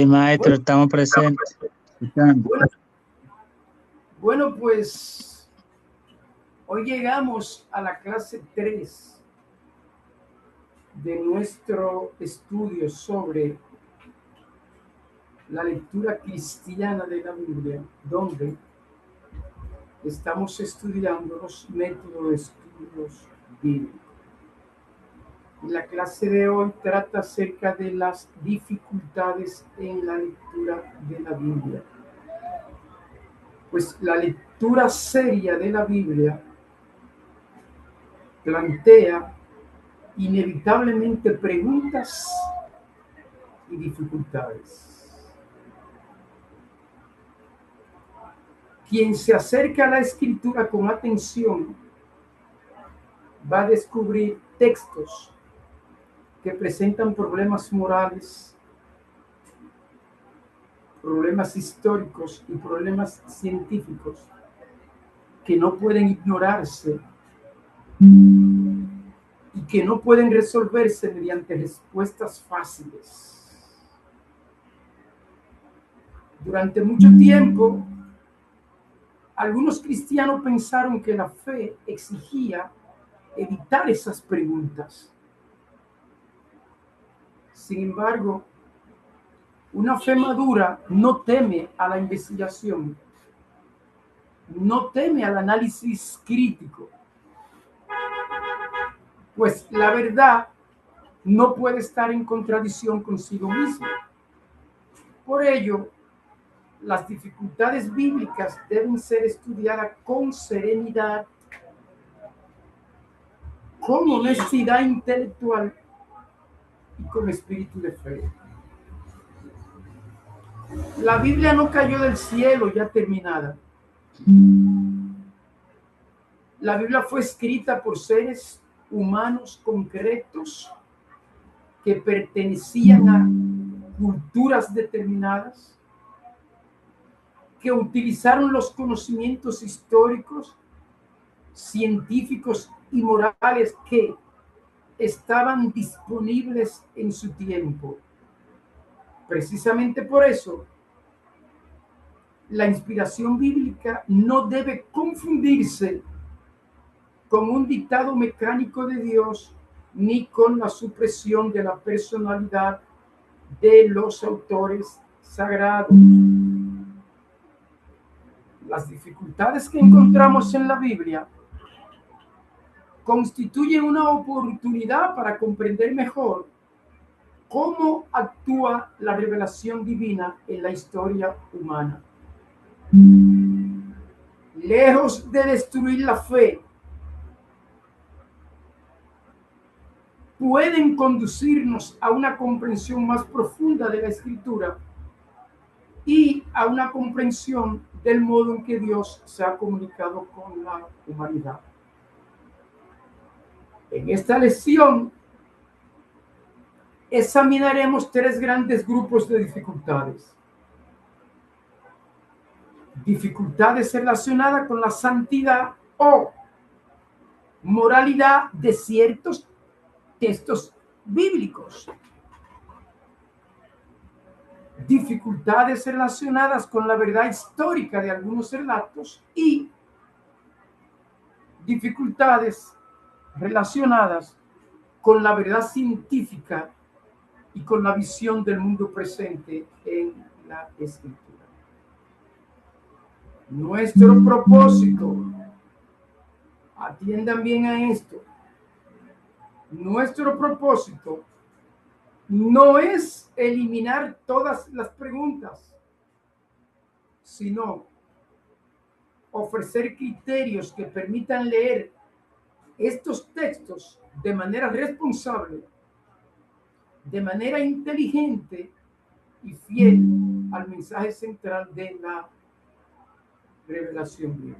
Maestro, estamos presentes. Bueno, pues hoy llegamos a la clase 3 de nuestro estudio sobre la lectura cristiana de la Biblia, donde estamos estudiando los métodos de estudios bíblicos. La clase de hoy trata acerca de las dificultades en la lectura de la Biblia. Pues la lectura seria de la Biblia plantea inevitablemente preguntas y dificultades. Quien se acerca a la Escritura con atención va a descubrir textos que presentan problemas morales, problemas históricos y problemas científicos que no pueden ignorarse y que no pueden resolverse mediante respuestas fáciles. Durante mucho tiempo, algunos cristianos pensaron que la fe exigía evitar esas preguntas. Sin embargo, una fe madura no teme a la investigación, no teme al análisis crítico, pues la verdad no puede estar en contradicción consigo misma. Por ello, las dificultades bíblicas deben ser estudiadas con serenidad, con honestidad intelectual y con espíritu de fe. La Biblia no cayó del cielo ya terminada. La Biblia fue escrita por seres humanos concretos que pertenecían a culturas determinadas, que utilizaron los conocimientos históricos, científicos y morales que estaban disponibles en su tiempo. Precisamente por eso, la inspiración bíblica no debe confundirse con un dictado mecánico de Dios ni con la supresión de la personalidad de los autores sagrados. Las dificultades que encontramos en la Biblia constituyen una oportunidad para comprender mejor cómo actúa la revelación divina en la historia humana. Lejos de destruir la fe, pueden conducirnos a una comprensión más profunda de la Escritura y a una comprensión del modo en que Dios se ha comunicado con la humanidad. En esta lección examinaremos 3 grandes grupos de dificultades. Dificultades relacionadas con la santidad o moralidad de ciertos textos bíblicos. Dificultades relacionadas con la verdad histórica de algunos relatos y dificultades relacionadas con la verdad científica y con la visión del mundo presente en la Escritura. Nuestro propósito, atiendan bien a esto, nuestro propósito no es eliminar todas las preguntas, sino ofrecer criterios que permitan leer estos textos de manera responsable, de manera inteligente y fiel al mensaje central de la revelación bíblica.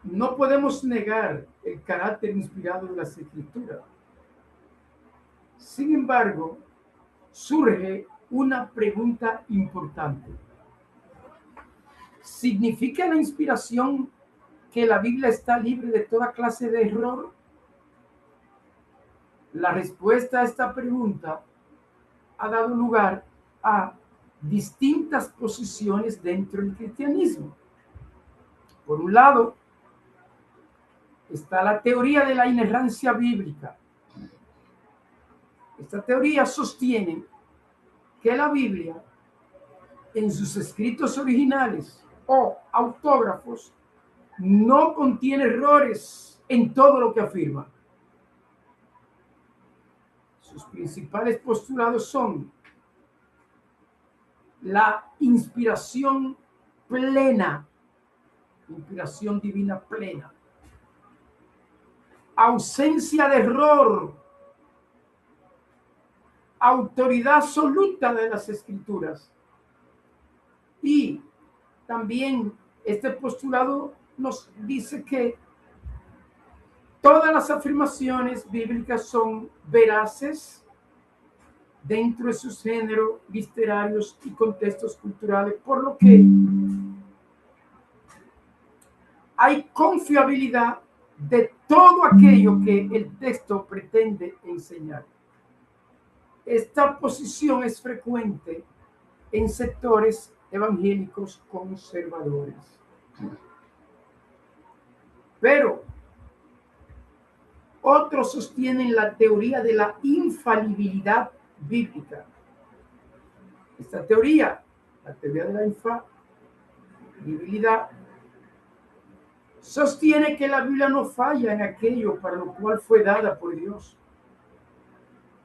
No podemos negar el carácter inspirado de las Escrituras. Sin embargo, surge una pregunta importante. ¿Significa la inspiración que la Biblia está libre de toda clase de error? La respuesta a esta pregunta ha dado lugar a distintas posiciones dentro del cristianismo. Por un lado, está la teoría de la inerrancia bíblica. Esta teoría sostiene que la Biblia, en sus escritos originales o autógrafos, no contiene errores en todo lo que afirma. Sus principales postulados son la inspiración plena, inspiración divina plena, ausencia de error, autoridad absoluta de las escrituras. Y también este postulado nos dice que todas las afirmaciones bíblicas son veraces dentro de sus géneros literarios y contextos culturales, por lo que hay confiabilidad de todo aquello que el texto pretende enseñar. Esta posición es frecuente en sectores evangélicos conservadores. Pero otros sostienen la teoría de la infalibilidad bíblica. Esta teoría, la teoría de la infalibilidad, sostiene que la Biblia no falla en aquello para lo cual fue dada por Dios,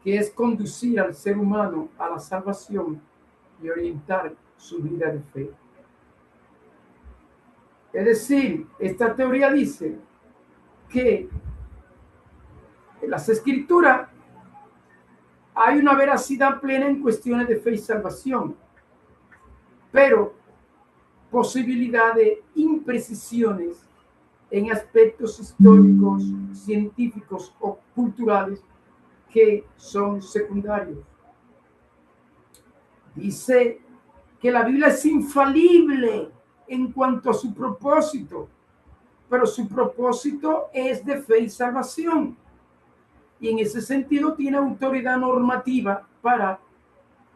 que es conducir al ser humano a la salvación y orientar su vida de fe. Es decir, esta teoría dice que en las escrituras hay una veracidad plena en cuestiones de fe y salvación, pero posibilidad de imprecisiones en aspectos históricos, científicos o culturales que son secundarios. Dice que la Biblia es infalible en cuanto a su propósito, pero su propósito es de fe y salvación. Y en ese sentido tiene autoridad normativa para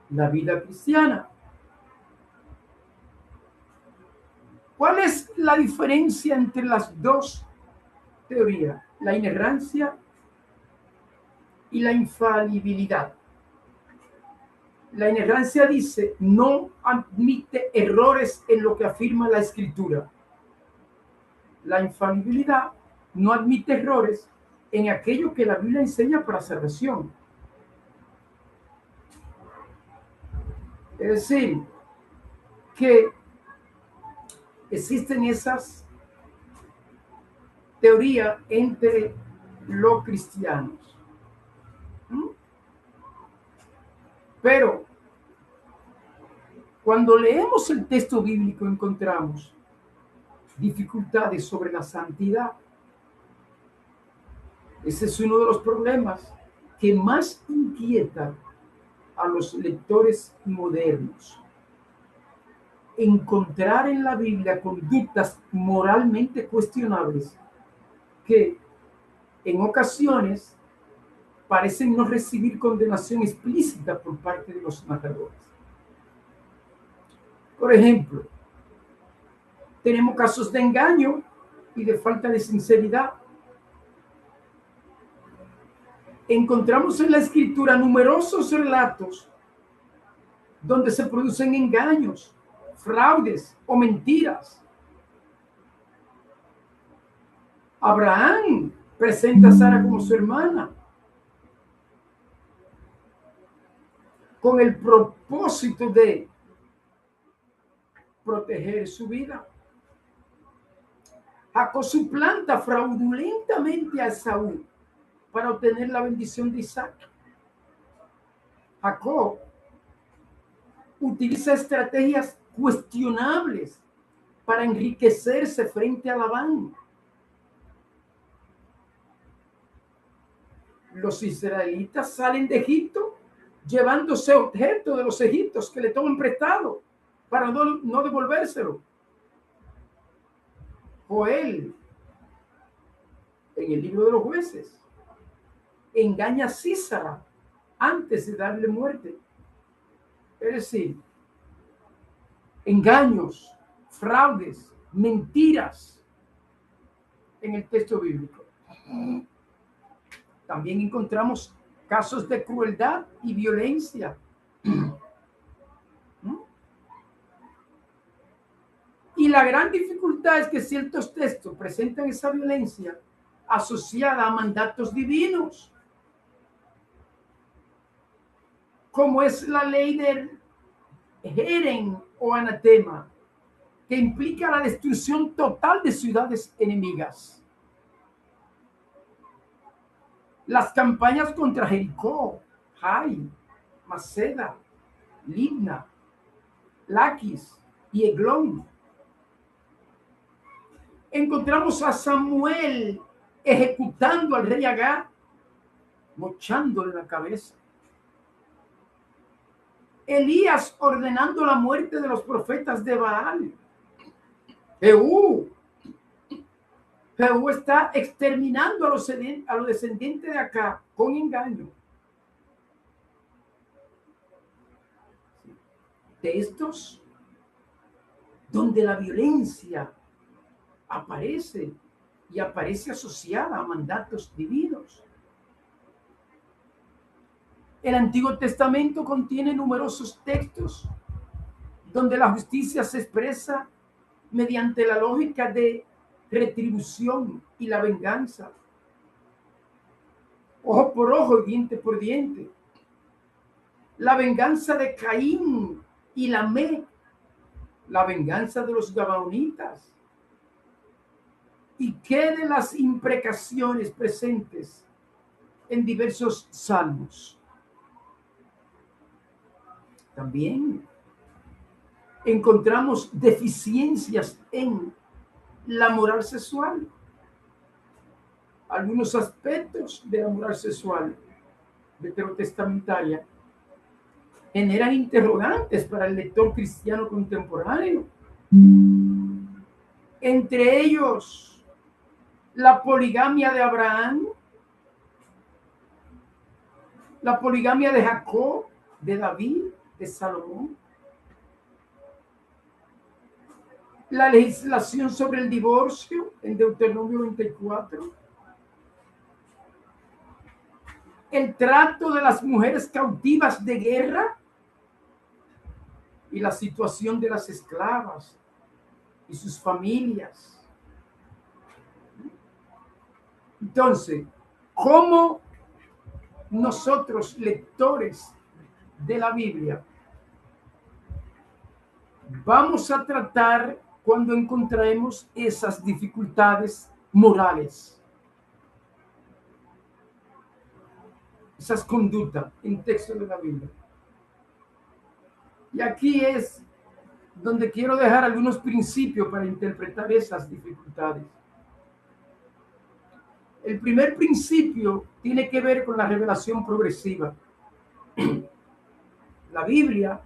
la vida cristiana. ¿Cuál es la diferencia entre las dos teorías? La inerrancia y la infalibilidad. La inerrancia dice, no admite errores en lo que afirma la escritura. La infalibilidad no admite errores en aquello que la Biblia enseña para salvación. Es decir, que existen esas teorías entre los cristianos. Pero cuando leemos el texto bíblico encontramos dificultades sobre la santidad. Ese es uno de los problemas que más inquieta a los lectores modernos. Encontrar en la Biblia conductas moralmente cuestionables que en ocasiones parecen no recibir condenación explícita por parte de los narradores. Por ejemplo, tenemos casos de engaño y de falta de sinceridad. Encontramos en la escritura numerosos relatos donde se producen engaños, fraudes o mentiras. Abraham presenta a Sara como su hermana con el propósito de proteger su vida. Jacob suplanta fraudulentamente a Esaú para obtener la bendición de Isaac. Jacob utiliza estrategias cuestionables para enriquecerse frente a Labán. Los israelitas salen de Egipto llevándose objetos de los egipcios que le toman prestado para no devolvérselo. Joel, en el libro de los jueces, engaña a Císara antes de darle muerte. Es decir, engaños, fraudes, mentiras en el texto bíblico. También encontramos casos de crueldad y violencia. Y la gran dificultad es que ciertos textos presentan esa violencia asociada a mandatos divinos, como es la ley del Jeren o anatema, que implica la destrucción total de ciudades enemigas. Las campañas contra Jericó, Jai, Maceda, Libna, Laquis y Eglón. Encontramos a Samuel ejecutando al rey Agag, mochándole la cabeza. Elías ordenando la muerte de los profetas de Baal. Jehú está exterminando a los descendientes de Acá con engaño. Textos donde la violencia aparece y aparece asociada a mandatos divinos. El Antiguo Testamento contiene numerosos textos donde la justicia se expresa mediante la lógica de retribución y la venganza. Ojo por ojo y diente por diente. La venganza de Caín y Lamec, la venganza de los gabaonitas. ¿Y qué de las imprecaciones presentes en diversos salmos? También encontramos deficiencias en la moral sexual. Algunos aspectos de la moral sexual veterotestamentaria generan interrogantes para el lector cristiano contemporáneo. Entre ellos, la poligamia de Abraham, la poligamia de Jacob, de David, de Salomón, la legislación sobre el divorcio en Deuteronomio 24, el trato de las mujeres cautivas de guerra y la situación de las esclavas y sus familias. Entonces, ¿cómo nosotros, lectores de la Biblia, vamos a tratar cuando encontremos esas dificultades morales, esas conductas en texto de la Biblia? Y aquí es donde quiero dejar algunos principios para interpretar esas dificultades. El primer principio tiene que ver con la revelación progresiva. La Biblia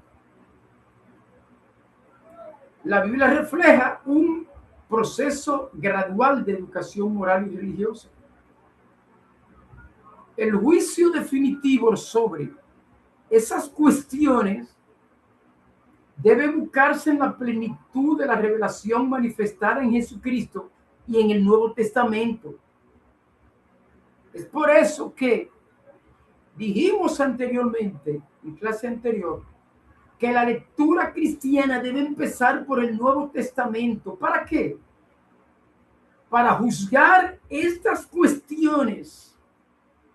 refleja un proceso gradual de educación moral y religiosa. El juicio definitivo sobre esas cuestiones debe buscarse en la plenitud de la revelación manifestada en Jesucristo y en el Nuevo Testamento. Es por eso que dijimos anteriormente, en clase anterior, que la lectura cristiana debe empezar por el Nuevo Testamento. ¿Para qué? Para juzgar estas cuestiones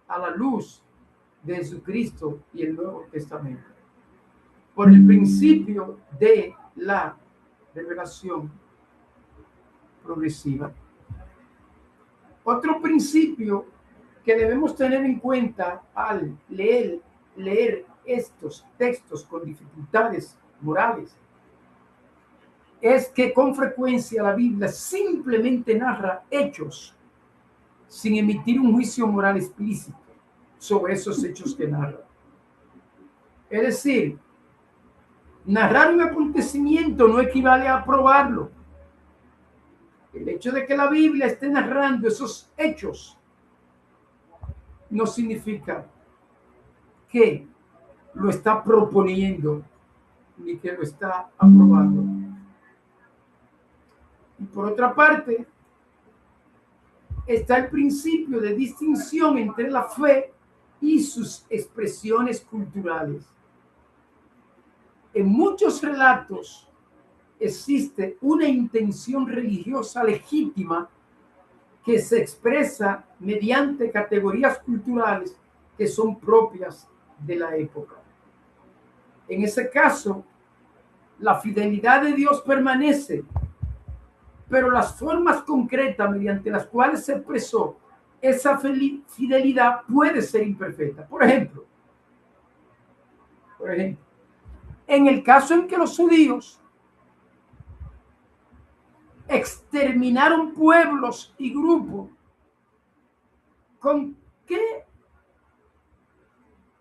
a la luz de Jesucristo y el Nuevo Testamento, por el principio de la revelación progresiva. Otro principio que debemos tener en cuenta al leer estos textos con dificultades morales es que con frecuencia la Biblia simplemente narra hechos sin emitir un juicio moral explícito sobre esos hechos que narra. Es decir, narrar un acontecimiento no equivale a aprobarlo. El hecho de que la Biblia esté narrando esos hechos no significa que lo está proponiendo ni que lo está aprobando. Y por otra parte, está el principio de distinción entre la fe y sus expresiones culturales. En muchos relatos existe una intención religiosa legítima que se expresa mediante categorías culturales que son propias de la época. En ese caso, la fidelidad de Dios permanece, pero las formas concretas mediante las cuales se expresó esa fidelidad puede ser imperfecta. Por ejemplo, en el caso en que los judíos exterminaron pueblos y grupos, ¿con qué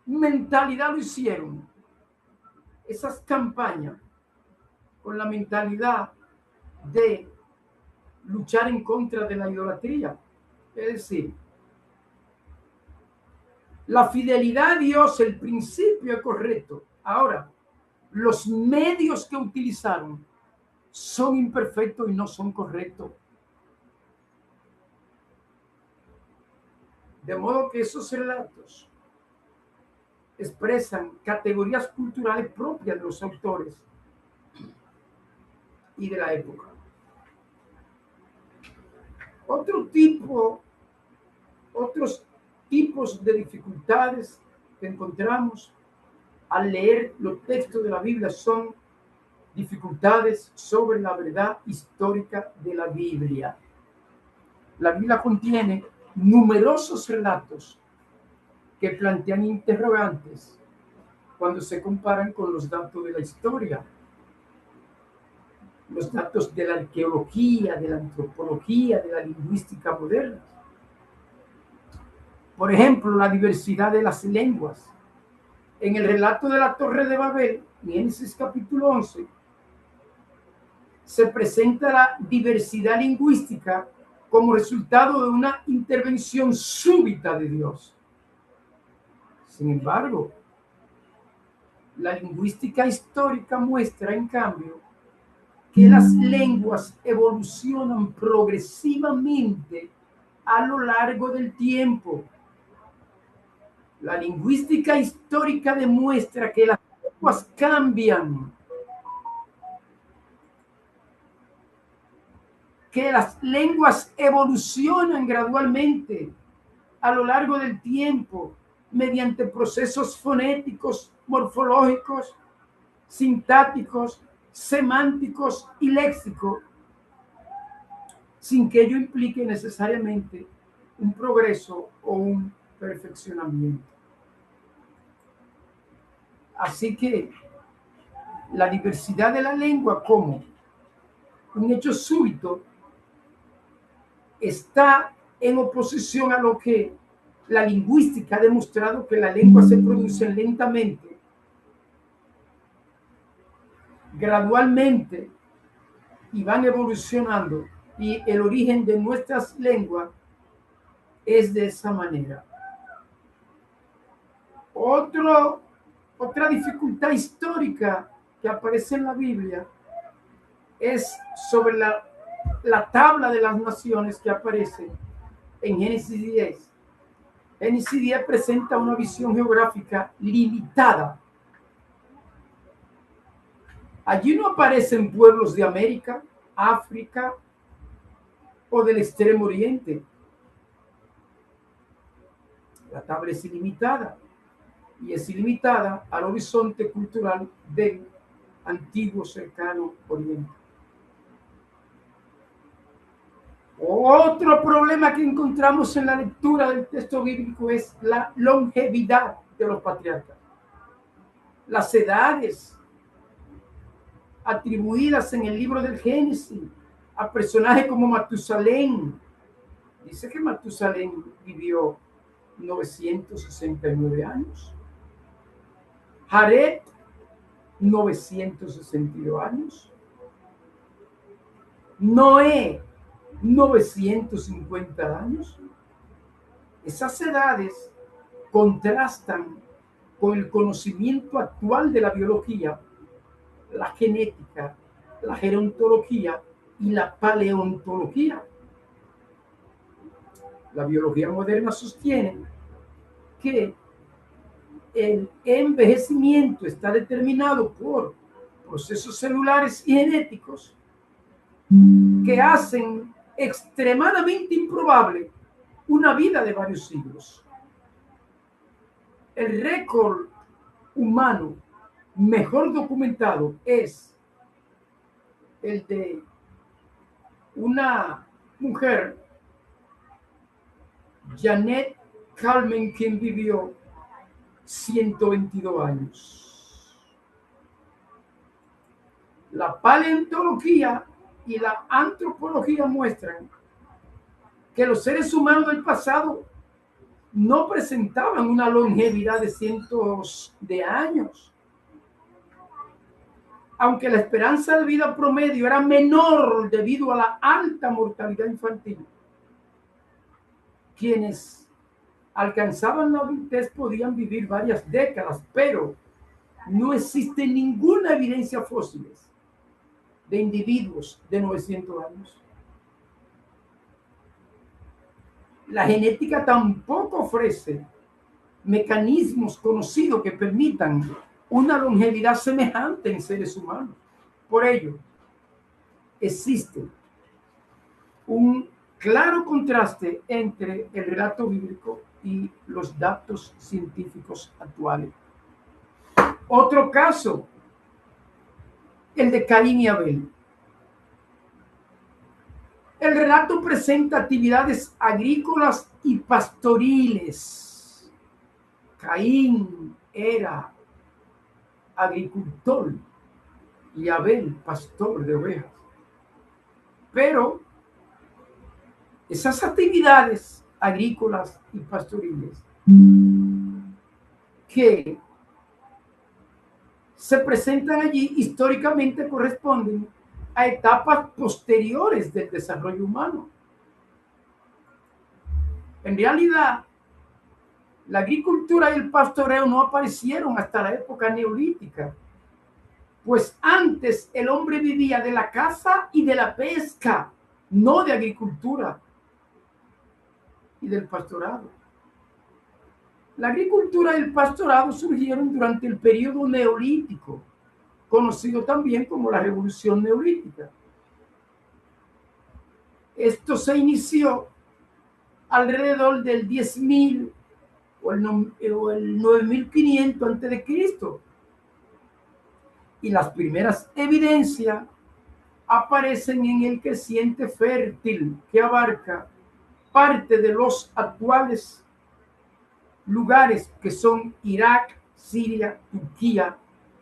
mentalidad lo hicieron? Esas campañas con la mentalidad de luchar en contra de la idolatría. Es decir, la fidelidad a Dios, el principio es correcto. Ahora, los medios que utilizaron son imperfectos y no son correctos. De modo que esos relatos expresan categorías culturales propias de los autores y de la época. Otros tipos de dificultades que encontramos al leer los textos de la Biblia son dificultades sobre la verdad histórica de la Biblia. La Biblia contiene numerosos relatos que plantean interrogantes cuando se comparan con los datos de la historia, los datos de la arqueología, de la antropología, de la lingüística moderna. Por ejemplo, la diversidad de las lenguas. En el relato de la Torre de Babel, en Génesis capítulo 11, se presenta la diversidad lingüística como resultado de una intervención súbita de Dios. Sin embargo, la lingüística histórica muestra, en cambio, que las lenguas evolucionan progresivamente a lo largo del tiempo. La lingüística histórica demuestra que las lenguas cambian, que las lenguas evolucionan gradualmente a lo largo del tiempo mediante procesos fonéticos, morfológicos, sintácticos, semánticos y léxicos, sin que ello implique necesariamente un progreso o un perfeccionamiento. Así que la diversidad de la lengua como un hecho súbito está en oposición a lo que la lingüística ha demostrado, que las lenguas se producen lentamente, gradualmente, y van evolucionando, y el origen de nuestras lenguas es de esa manera. Otra dificultad histórica que aparece en la Biblia es sobre la tabla de las naciones que aparece en Génesis 10. Génesis 10 presenta una visión geográfica limitada. Allí no aparecen pueblos de América, África o del Extremo Oriente. La tabla es ilimitada, y es ilimitada al horizonte cultural del antiguo cercano Oriente. Otro problema que encontramos en la lectura del texto bíblico es la longevidad de los patriarcas. Las edades atribuidas en el libro del Génesis a personajes como Matusalén. Dice que Matusalén vivió 969 años. Jared, 962 años. Noé, 950 años. Esas edades contrastan con el conocimiento actual de la biología, la genética, la gerontología y la paleontología. La biología moderna sostiene que el envejecimiento está determinado por procesos celulares y genéticos que hacen extremadamente improbable una vida de varios siglos. El récord humano mejor documentado es el de una mujer, Janet Calmen, quien vivió 122 años. La paleontología y la antropología muestran que los seres humanos del pasado no presentaban una longevidad de cientos de años. Aunque la esperanza de vida promedio era menor debido a la alta mortalidad infantil, quienes alcanzaban la adultez podían vivir varias décadas, pero no existe ninguna evidencia fósil de individuos de 900 años. La genética tampoco ofrece mecanismos conocidos que permitan una longevidad semejante en seres humanos. Por ello, existe un claro contraste entre el relato bíblico y los datos científicos actuales. Otro caso, el de Caín y Abel. El relato presenta actividades agrícolas y pastoriles. Caín era agricultor y Abel pastor de ovejas. Pero esas actividades agrícolas y pastoriles que se presentan allí históricamente corresponden a etapas posteriores del desarrollo humano. En realidad, la agricultura y el pastoreo no aparecieron hasta la época neolítica, pues antes el hombre vivía de la caza y de la pesca, no de agricultura y del pastorado. La agricultura y el pastorado surgieron durante el periodo neolítico, conocido también como la Revolución Neolítica. Esto se inició alrededor del 10.000 o el 9.500 antes de Cristo. Y las primeras evidencias aparecen en el creciente fértil que abarca parte de los actuales lugares que son Irak, Siria, Turquía,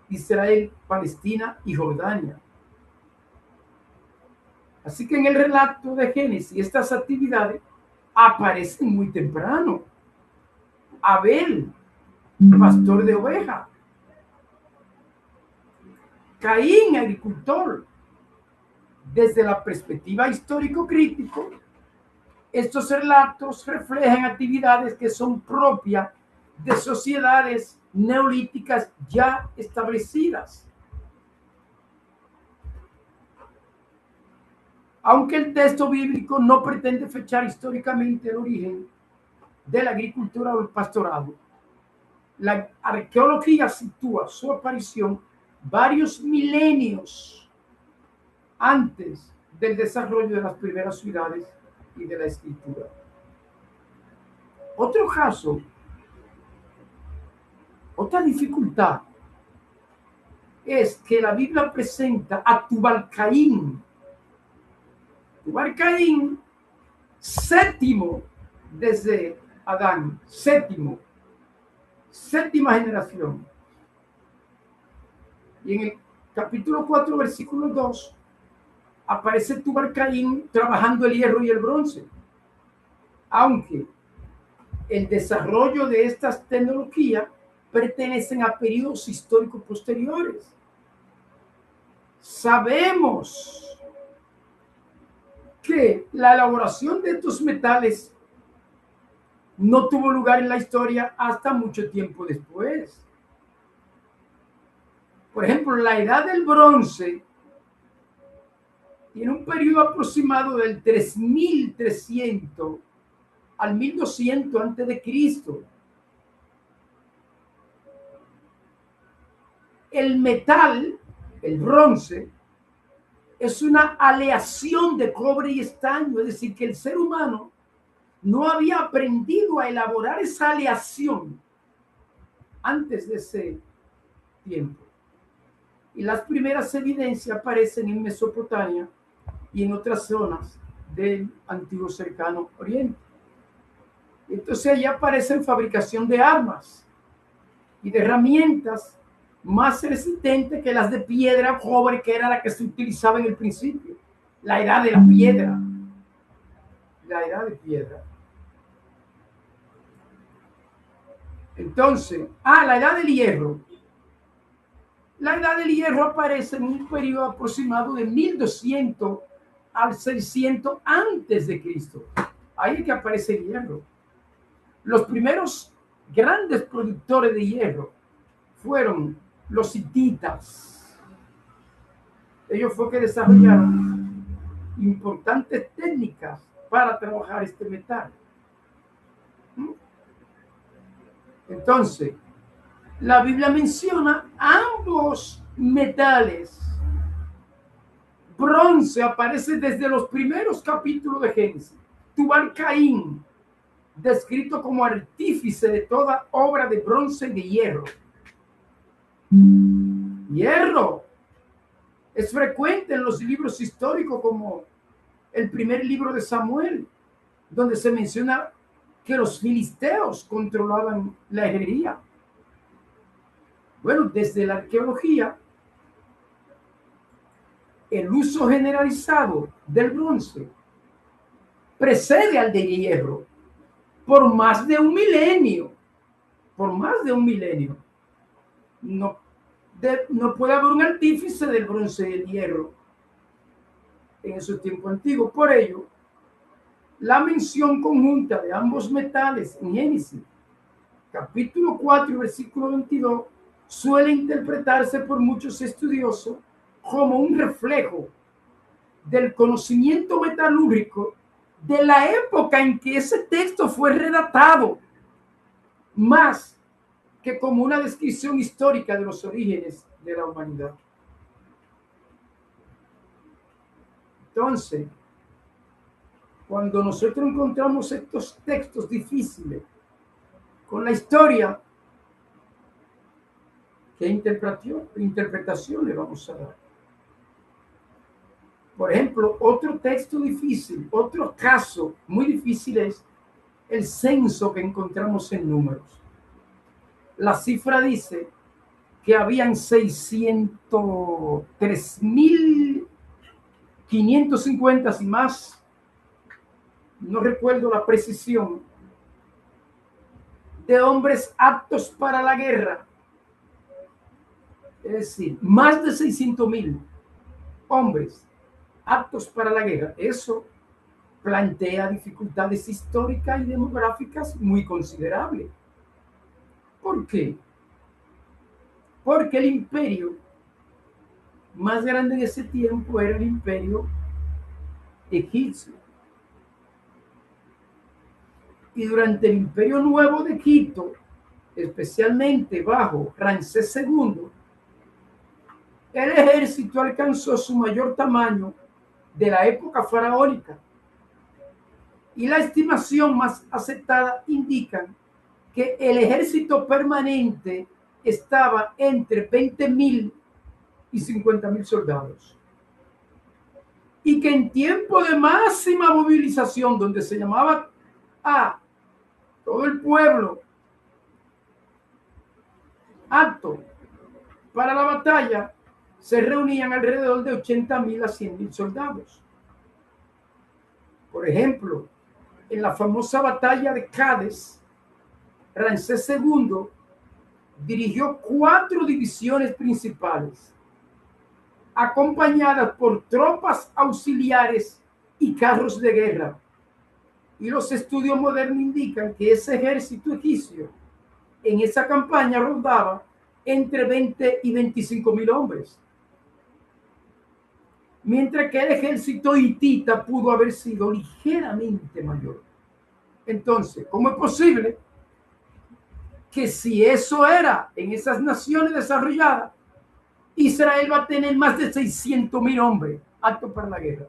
Israel, Palestina y Jordania. Así que en el relato de Génesis, estas actividades aparecen muy temprano. Abel, pastor de ovejas. Caín, agricultor. Desde la perspectiva histórico-crítico, estos relatos reflejan actividades que son propias de sociedades neolíticas ya establecidas. Aunque el texto bíblico no pretende fechar históricamente el origen de la agricultura o el pastorado, la arqueología sitúa su aparición varios milenios antes del desarrollo de las primeras ciudades y de la escritura. Otro caso, otra dificultad, es que la Biblia presenta a Tubal-Caín, séptimo desde Adán, séptima generación. Y en el capítulo 4, versículo 2, aparece Tubal-Caín trabajando el hierro y el bronce. Aunque el desarrollo de estas tecnologías pertenecen a periodos históricos posteriores. Sabemos que la elaboración de estos metales no tuvo lugar en la historia hasta mucho tiempo después. Por ejemplo, la edad del bronce tiene un periodo aproximado del 3300 al 1200 antes de Cristo. El metal, el bronce, es una aleación de cobre y estaño, es decir, que el ser humano no había aprendido a elaborar esa aleación antes de ese tiempo. Y las primeras evidencias aparecen en Mesopotamia y en otras zonas del antiguo cercano oriente. Entonces allá aparece fabricación de armas y de herramientas más resistentes que las de piedra o cobre, que era la que se utilizaba en el principio. La edad de la piedra. La edad de piedra. Entonces, la edad del hierro. La edad del hierro aparece en un periodo aproximado de 1200 al 600 antes de Cristo. Ahí es que aparece el hierro. Los primeros grandes productores de hierro fueron los hititas. Ellos fue que desarrollaron importantes técnicas para trabajar este metal. Entonces, la Biblia menciona ambos metales. Bronce aparece desde los primeros capítulos de Génesis. Tubal-Caín, descrito como artífice de toda obra de bronce y de hierro. Hierro es frecuente en los libros históricos, como el primer libro de Samuel, donde se menciona que los filisteos controlaban la herrería. Bueno, desde la arqueología, el uso generalizado del bronce precede al de hierro por más de un milenio. Por más de un milenio. No puede haber un artífice del bronce y el hierro en esos tiempos antiguos. Por ello, la mención conjunta de ambos metales en Génesis, capítulo 4, versículo 22, suele interpretarse por muchos estudiosos como un reflejo del conocimiento metalúrgico de la época en que ese texto fue redactado, más que como una descripción histórica de los orígenes de la humanidad. Entonces, cuando nosotros encontramos estos textos difíciles con la historia, ¿qué interpretación le vamos a dar? Por ejemplo, otro texto difícil, otro caso muy difícil es el censo que encontramos en Números. La cifra dice que habían 603.550 y más, no recuerdo la precisión, de hombres aptos para la guerra. Es decir, más de 600.000 hombres aptos para la guerra. Eso plantea dificultades históricas y demográficas muy considerables. ¿Por qué? Porque el imperio más grande de ese tiempo era el imperio egipcio. Y durante el imperio nuevo de Egipto, especialmente bajo Ramsés II, el ejército alcanzó su mayor tamaño de la época faraónica. Y la estimación más aceptada indica que el ejército permanente estaba entre 20.000 y 50.000 soldados. Y que en tiempo de máxima movilización, donde se llamaba a todo el pueblo apto para la batalla, se reunían alrededor de 80.000 a 100.000 soldados. Por ejemplo, en la famosa batalla de Cádiz, Ramsés II dirigió 4 divisiones principales, acompañadas por tropas auxiliares y carros de guerra, Y los estudios modernos indican que ese ejército egipcio en esa campaña rondaba entre 20 y 25,000 hombres. Mientras que el ejército hitita pudo haber sido ligeramente mayor. Entonces, ¿cómo es posible que si eso era en esas naciones desarrolladas, Israel va a tener más de 600,000 hombres aptos para la guerra?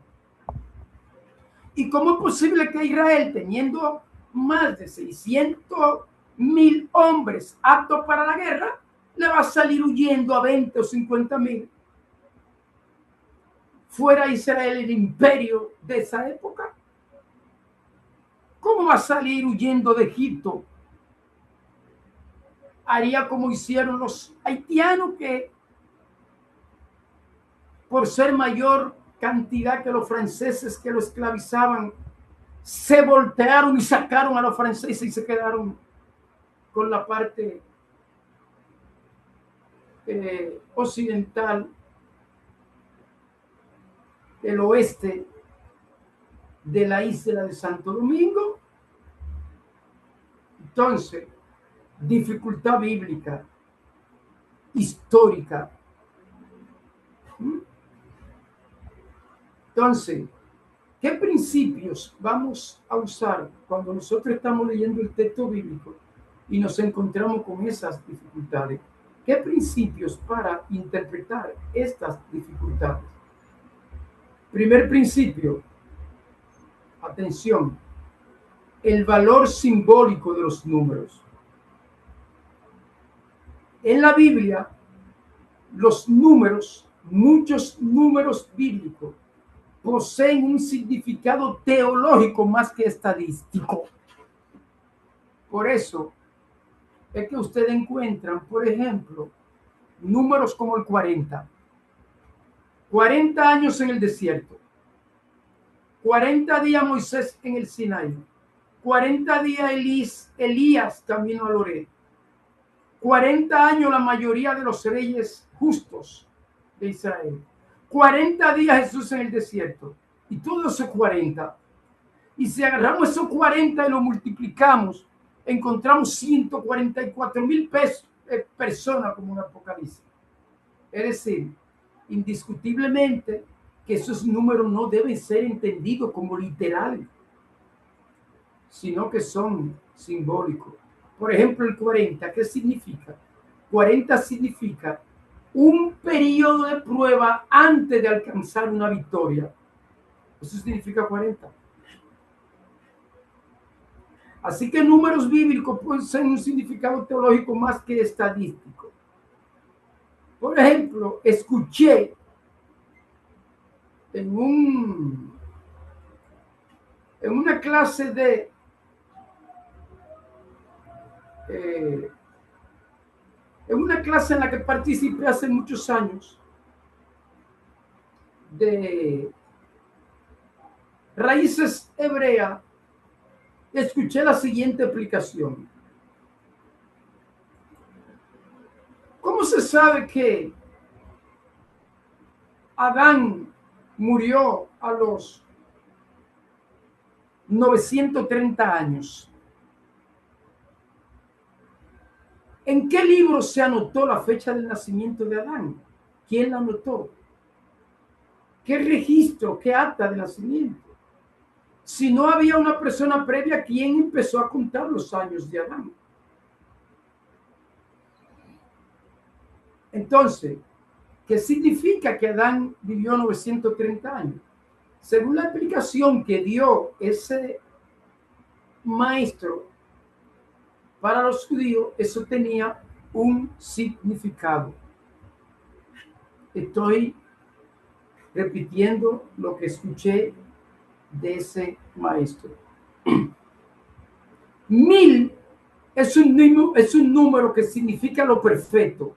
¿Y cómo es posible que Israel, teniendo más de 600,000 hombres aptos para la guerra, le va a salir huyendo a 20 o 50,000? ¿Fuera Israel el imperio de esa época? ¿Cómo va a salir huyendo de Egipto? Haría como hicieron los haitianos, que por ser mayor cantidad que los franceses que lo esclavizaban, se voltearon y sacaron a los franceses y se quedaron con la parte occidental, el oeste de la isla de Santo Domingo. Entonces, dificultad bíblica, histórica. Entonces, ¿qué principios vamos a usar cuando nosotros estamos leyendo el texto bíblico y nos encontramos con esas dificultades? ¿Qué principios para interpretar estas dificultades? Primer principio, atención, el valor simbólico de los números. En la Biblia, los números, muchos números bíblicos, poseen un significado teológico más que estadístico. Por eso es que ustedes encuentran, por ejemplo, números como el 40. 40 años en el desierto. 40 días Moisés en el Sinaí. 40 días Elías camino a Loret. 40 años la mayoría de los reyes justos de Israel. 40 días Jesús en el desierto. Y todos esos 40. Y si agarramos esos 40 y lo multiplicamos, encontramos 144,000 personas como un Apocalipsis. Es decir, indiscutiblemente que esos números no deben ser entendidos como literales, sino que son simbólicos. Por ejemplo, el 40, ¿qué significa? 40 significa un periodo de prueba antes de alcanzar una victoria. Eso significa 40. Así que números bíblicos pueden ser un significado teológico más que estadístico. Por ejemplo, escuché en una clase en la que participé hace muchos años de raíces hebreas, escuché la siguiente explicación. ¿Cómo se sabe que Adán murió a los 930 años? ¿En qué libro se anotó la fecha del nacimiento de Adán? ¿Quién la anotó? ¿Qué registro, qué acta de nacimiento? Si no había una persona previa, ¿quién empezó a contar los años de Adán? Entonces, ¿qué significa que Adán vivió 930 años? Según la explicación que dio ese maestro para los judíos, eso tenía un significado. Estoy repitiendo lo que escuché de ese maestro. 1000 es un número que significa lo perfecto.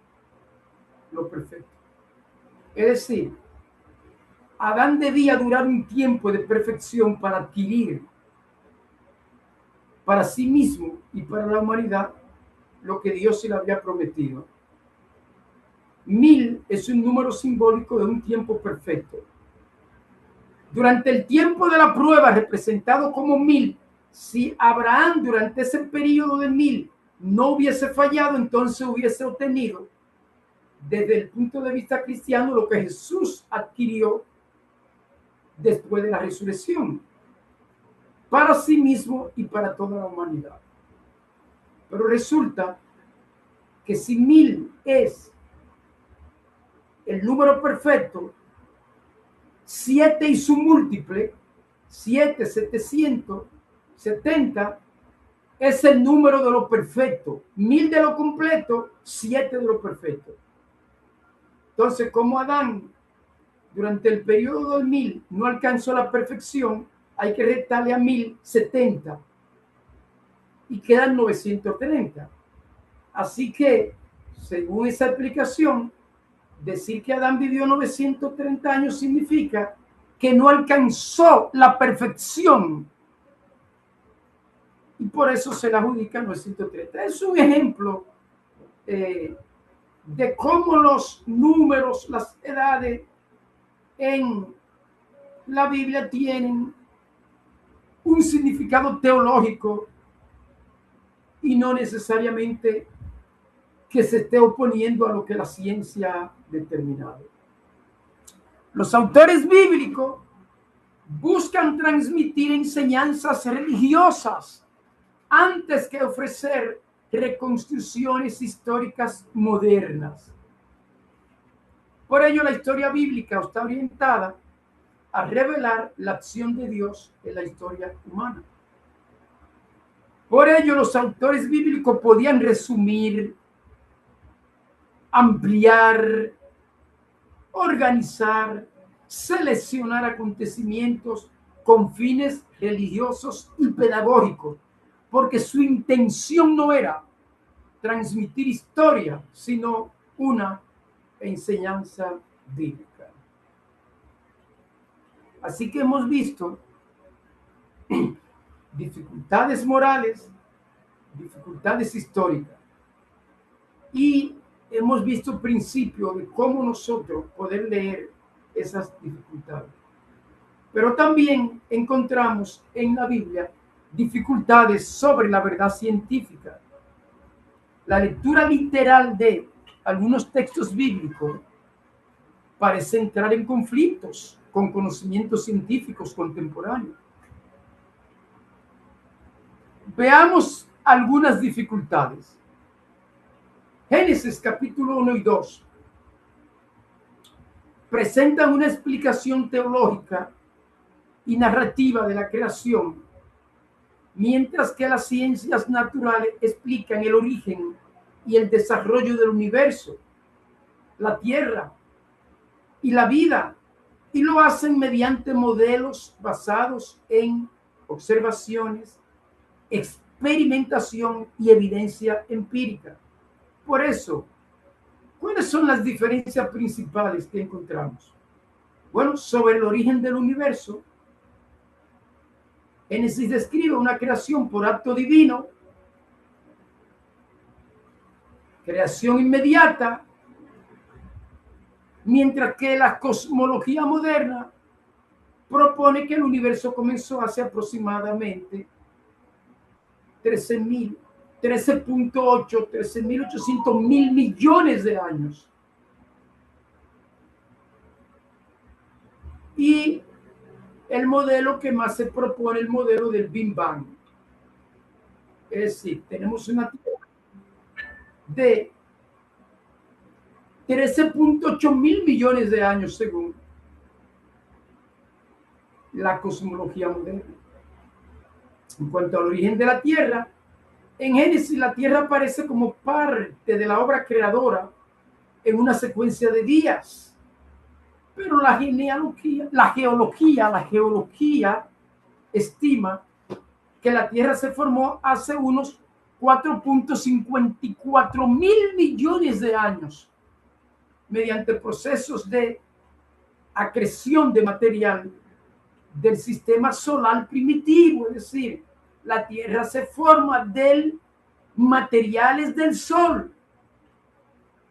Lo perfecto. Es decir, Adán debía durar un tiempo de perfección para adquirir para sí mismo y para la humanidad lo que Dios se le había prometido. 1000 es un número simbólico de un tiempo perfecto. Durante el tiempo de la prueba, representado como 1000, Si Abraham durante ese periodo de 1000 no hubiese fallado, entonces hubiese obtenido, desde el punto de vista cristiano, lo que Jesús adquirió después de la resurrección, para sí mismo y para toda la humanidad. Pero resulta que si 1000 es el número perfecto, 7 y su múltiple, 770, es el número de lo perfecto. 1000 de lo completo, 7 de lo perfecto. Entonces, como Adán durante el periodo del 1000 no alcanzó la perfección, hay que restarle a 1070 y quedan 930. Así que, según esa explicación, decir que Adán vivió 930 años significa que no alcanzó la perfección y por eso se le adjudica 930. Es un ejemplo de cómo los números, las edades en la Biblia tienen un significado teológico y no necesariamente que se esté oponiendo a lo que la ciencia ha determinado. Los autores bíblicos buscan transmitir enseñanzas religiosas antes que ofrecer reconstrucciones históricas modernas. Por ello, la historia bíblica está orientada a revelar la acción de Dios en la historia humana. Por ello, los autores bíblicos podían resumir, ampliar, organizar, seleccionar acontecimientos con fines religiosos y pedagógicos, porque su intención no era transmitir historia, sino una enseñanza bíblica. Así que hemos visto dificultades morales, dificultades históricas, y hemos visto principios de cómo nosotros poder leer esas dificultades. Pero también encontramos en la Biblia dificultades sobre la verdad científica. La lectura literal de algunos textos bíblicos parece entrar en conflictos con conocimientos científicos contemporáneos. Veamos algunas dificultades. Génesis capítulo 1 y 2 presentan una explicación teológica y narrativa de la creación, mientras que las ciencias naturales explican el origen y el desarrollo del universo, la tierra y la vida, y lo hacen mediante modelos basados en observaciones, experimentación y evidencia empírica. Por eso, ¿cuáles son las diferencias principales que encontramos? Bueno, sobre el origen del universo, Génesis describe una creación por acto divino, creación inmediata, mientras que la cosmología moderna propone que el universo comenzó hace aproximadamente 13.800 mil millones de años. Y el modelo que más se propone, el modelo del Big Bang. Es decir, tenemos una Tierra de 13.8 mil millones de años según la cosmología moderna. En cuanto al origen de la Tierra, en Génesis la Tierra aparece como parte de la obra creadora en una secuencia de días. Pero la geología estima que la Tierra se formó hace unos 4.54 mil millones de años mediante procesos de acreción de material del sistema solar primitivo, es decir, la Tierra se forma de materiales del Sol.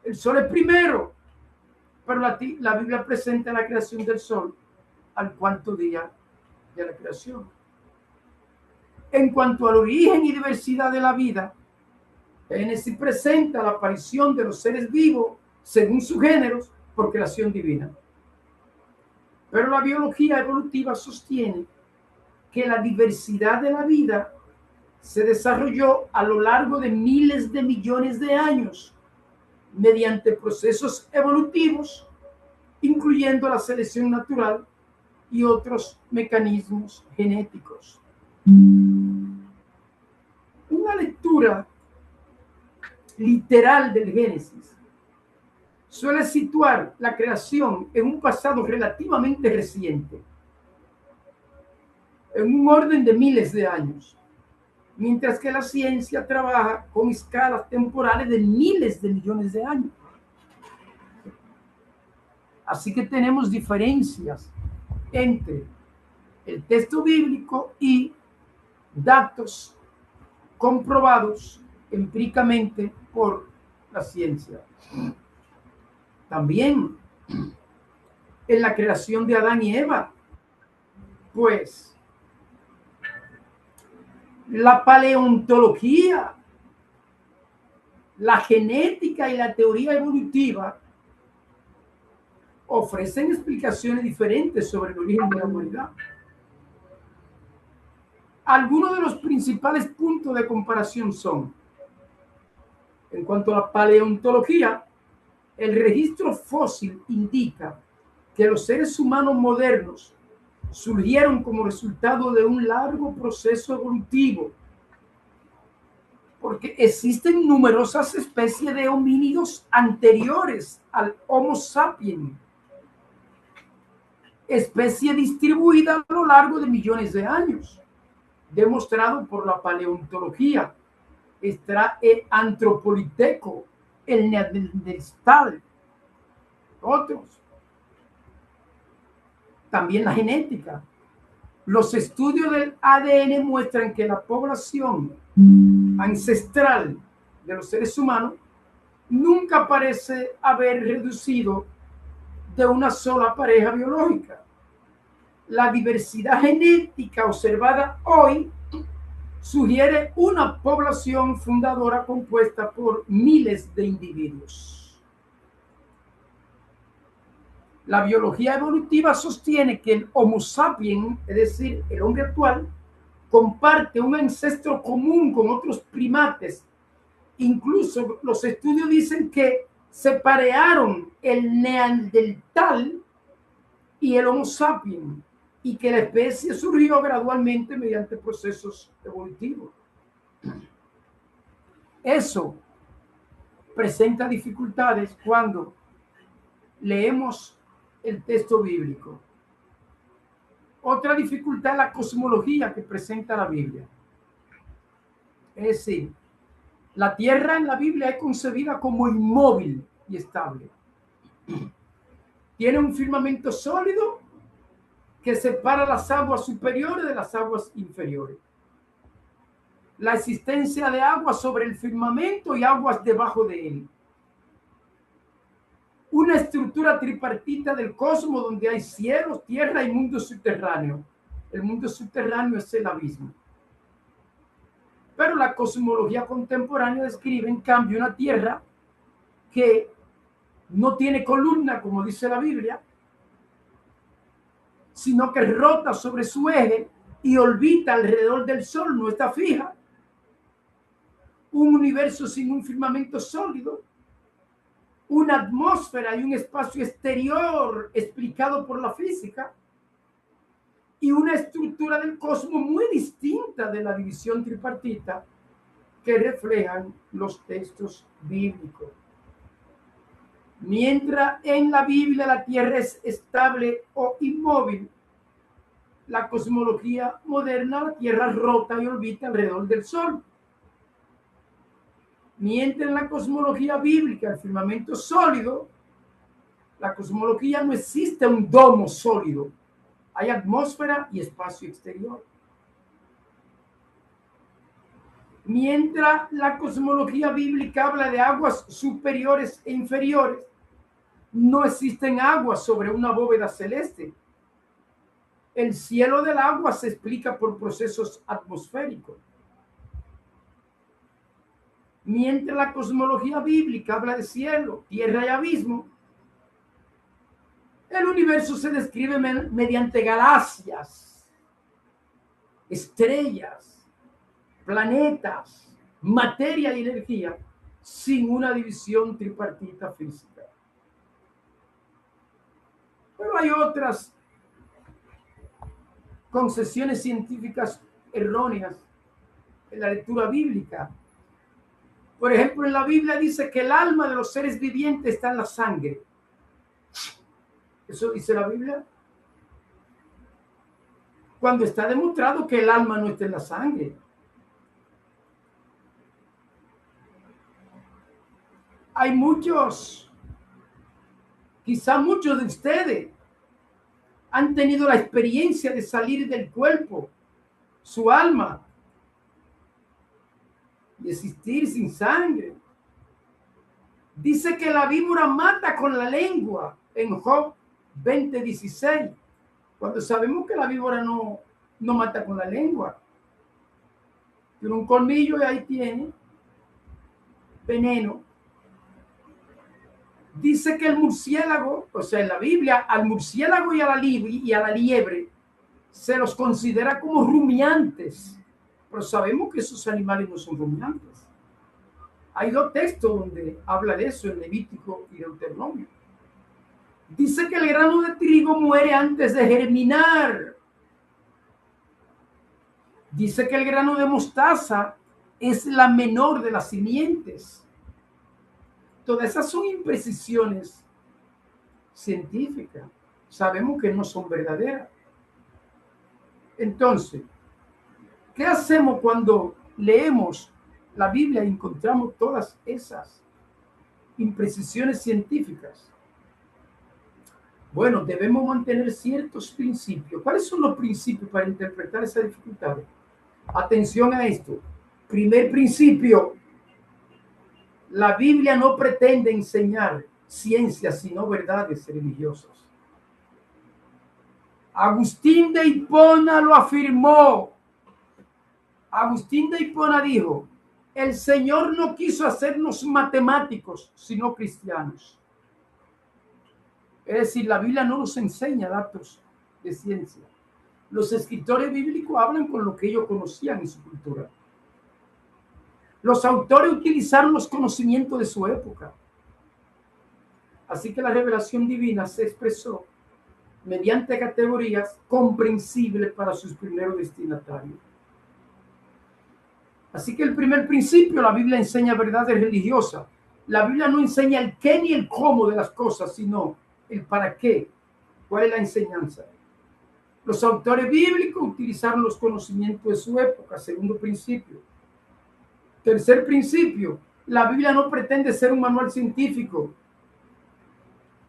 El Sol es primero, pero la Biblia presenta la creación del Sol al cuarto día de la creación. En cuanto al origen y diversidad de la vida, Génesis presenta la aparición de los seres vivos según sus géneros por creación divina. Pero la biología evolutiva sostiene que la diversidad de la vida se desarrolló a lo largo de miles de millones de años mediante procesos evolutivos, incluyendo la selección natural y otros mecanismos genéticos. Una lectura literal del Génesis suele situar la creación en un pasado relativamente reciente, en un orden de miles de años, mientras que la ciencia trabaja con escalas temporales de miles de millones de años. Así que tenemos diferencias entre el texto bíblico y datos comprobados empíricamente por la ciencia. También en la creación de Adán y Eva, pues la paleontología, la genética y la teoría evolutiva ofrecen explicaciones diferentes sobre el origen de la humanidad. Algunos de los principales puntos de comparación son: en cuanto a la paleontología, el registro fósil indica que los seres humanos modernos surgieron como resultado de un largo proceso evolutivo, porque existen numerosas especies de homínidos anteriores al Homo sapiens, especie distribuida a lo largo de millones de años, demostrado por la paleontología. Está el Antropoliteco, el Neandertal, otros. También la genética. Los estudios del ADN muestran que la población ancestral de los seres humanos nunca parece haber reducido de una sola pareja biológica. La diversidad genética observada hoy sugiere una población fundadora compuesta por miles de individuos. La biología evolutiva sostiene que el Homo sapiens, es decir, el hombre actual, comparte un ancestro común con otros primates. Incluso los estudios dicen que se parearon el Neandertal y el Homo sapiens, y que la especie surgió gradualmente mediante procesos evolutivos. Eso presenta dificultades cuando leemos el texto bíblico. Otra dificultad es la cosmología que presenta la Biblia. Es decir, la tierra en la Biblia es concebida como inmóvil y estable. Tiene un firmamento sólido que separa las aguas superiores de las aguas inferiores. La existencia de aguas sobre el firmamento y aguas debajo de él. Una estructura tripartita del cosmos donde hay cielos, tierra y mundo subterráneo. El mundo subterráneo es el abismo. Pero la cosmología contemporánea describe, en cambio, una tierra que no tiene columna, como dice la Biblia, sino que rota sobre su eje y orbita alrededor del Sol, no está fija. Un universo sin un firmamento sólido, una atmósfera y un espacio exterior explicado por la física, y una estructura del cosmos muy distinta de la división tripartita que reflejan los textos bíblicos. Mientras en la Biblia la tierra es estable o inmóvil, la cosmología moderna, la tierra rota y orbita alrededor del Sol. Mientras en la cosmología bíblica el firmamento es sólido, la cosmología no existe un domo sólido. Hay atmósfera y espacio exterior. Mientras la cosmología bíblica habla de aguas superiores e inferiores, no existen aguas sobre una bóveda celeste. El cielo del agua se explica por procesos atmosféricos. Mientras la cosmología bíblica habla de cielo, tierra y abismo, el universo se describe mediante galaxias, estrellas, planetas, materia y energía, sin una división tripartita física. Pero hay otras concesiones científicas erróneas en la lectura bíblica. Por ejemplo, en la Biblia dice que el alma de los seres vivientes está en la sangre. ¿Eso dice la Biblia? Cuando está demostrado que el alma no está en la sangre. Hay muchos, quizá muchos de ustedes han tenido la experiencia de salir del cuerpo, su alma, y existir sin sangre. Dice que la víbora mata con la lengua en Job 20:16, cuando sabemos que la víbora no mata con la lengua. Tiene un colmillo y ahí tiene veneno. Dice que el murciélago, o sea, en la Biblia, al murciélago y a la liebre se los considera como rumiantes, pero sabemos que esos animales no son rumiantes. Hay dos textos donde habla de eso, en Levítico y Deuteronomio. Dice que el grano de trigo muere antes de germinar. Dice que el grano de mostaza es la menor de las simientes. Todas esas son imprecisiones científicas. Sabemos que no son verdaderas. Entonces, ¿qué hacemos cuando leemos la Biblia y encontramos todas esas imprecisiones científicas? Bueno, debemos mantener ciertos principios. ¿Cuáles son los principios para interpretar esas dificultades? Atención a esto. Primer principio: la Biblia no pretende enseñar ciencias, sino verdades religiosas. Agustín de Hipona lo afirmó. Agustín de Hipona dijo: el Señor no quiso hacernos matemáticos, sino cristianos. Es decir, la Biblia no nos enseña datos de ciencia. Los escritores bíblicos hablan con lo que ellos conocían en su cultura. Los autores utilizaron los conocimientos de su época. Así que la revelación divina se expresó mediante categorías comprensibles para sus primeros destinatarios. Así que el primer principio: la Biblia enseña verdades religiosas. La Biblia no enseña el qué ni el cómo de las cosas, sino el para qué. ¿Cuál es la enseñanza? Los autores bíblicos utilizaron los conocimientos de su época. Segundo principio. Tercer principio: la Biblia no pretende ser un manual científico.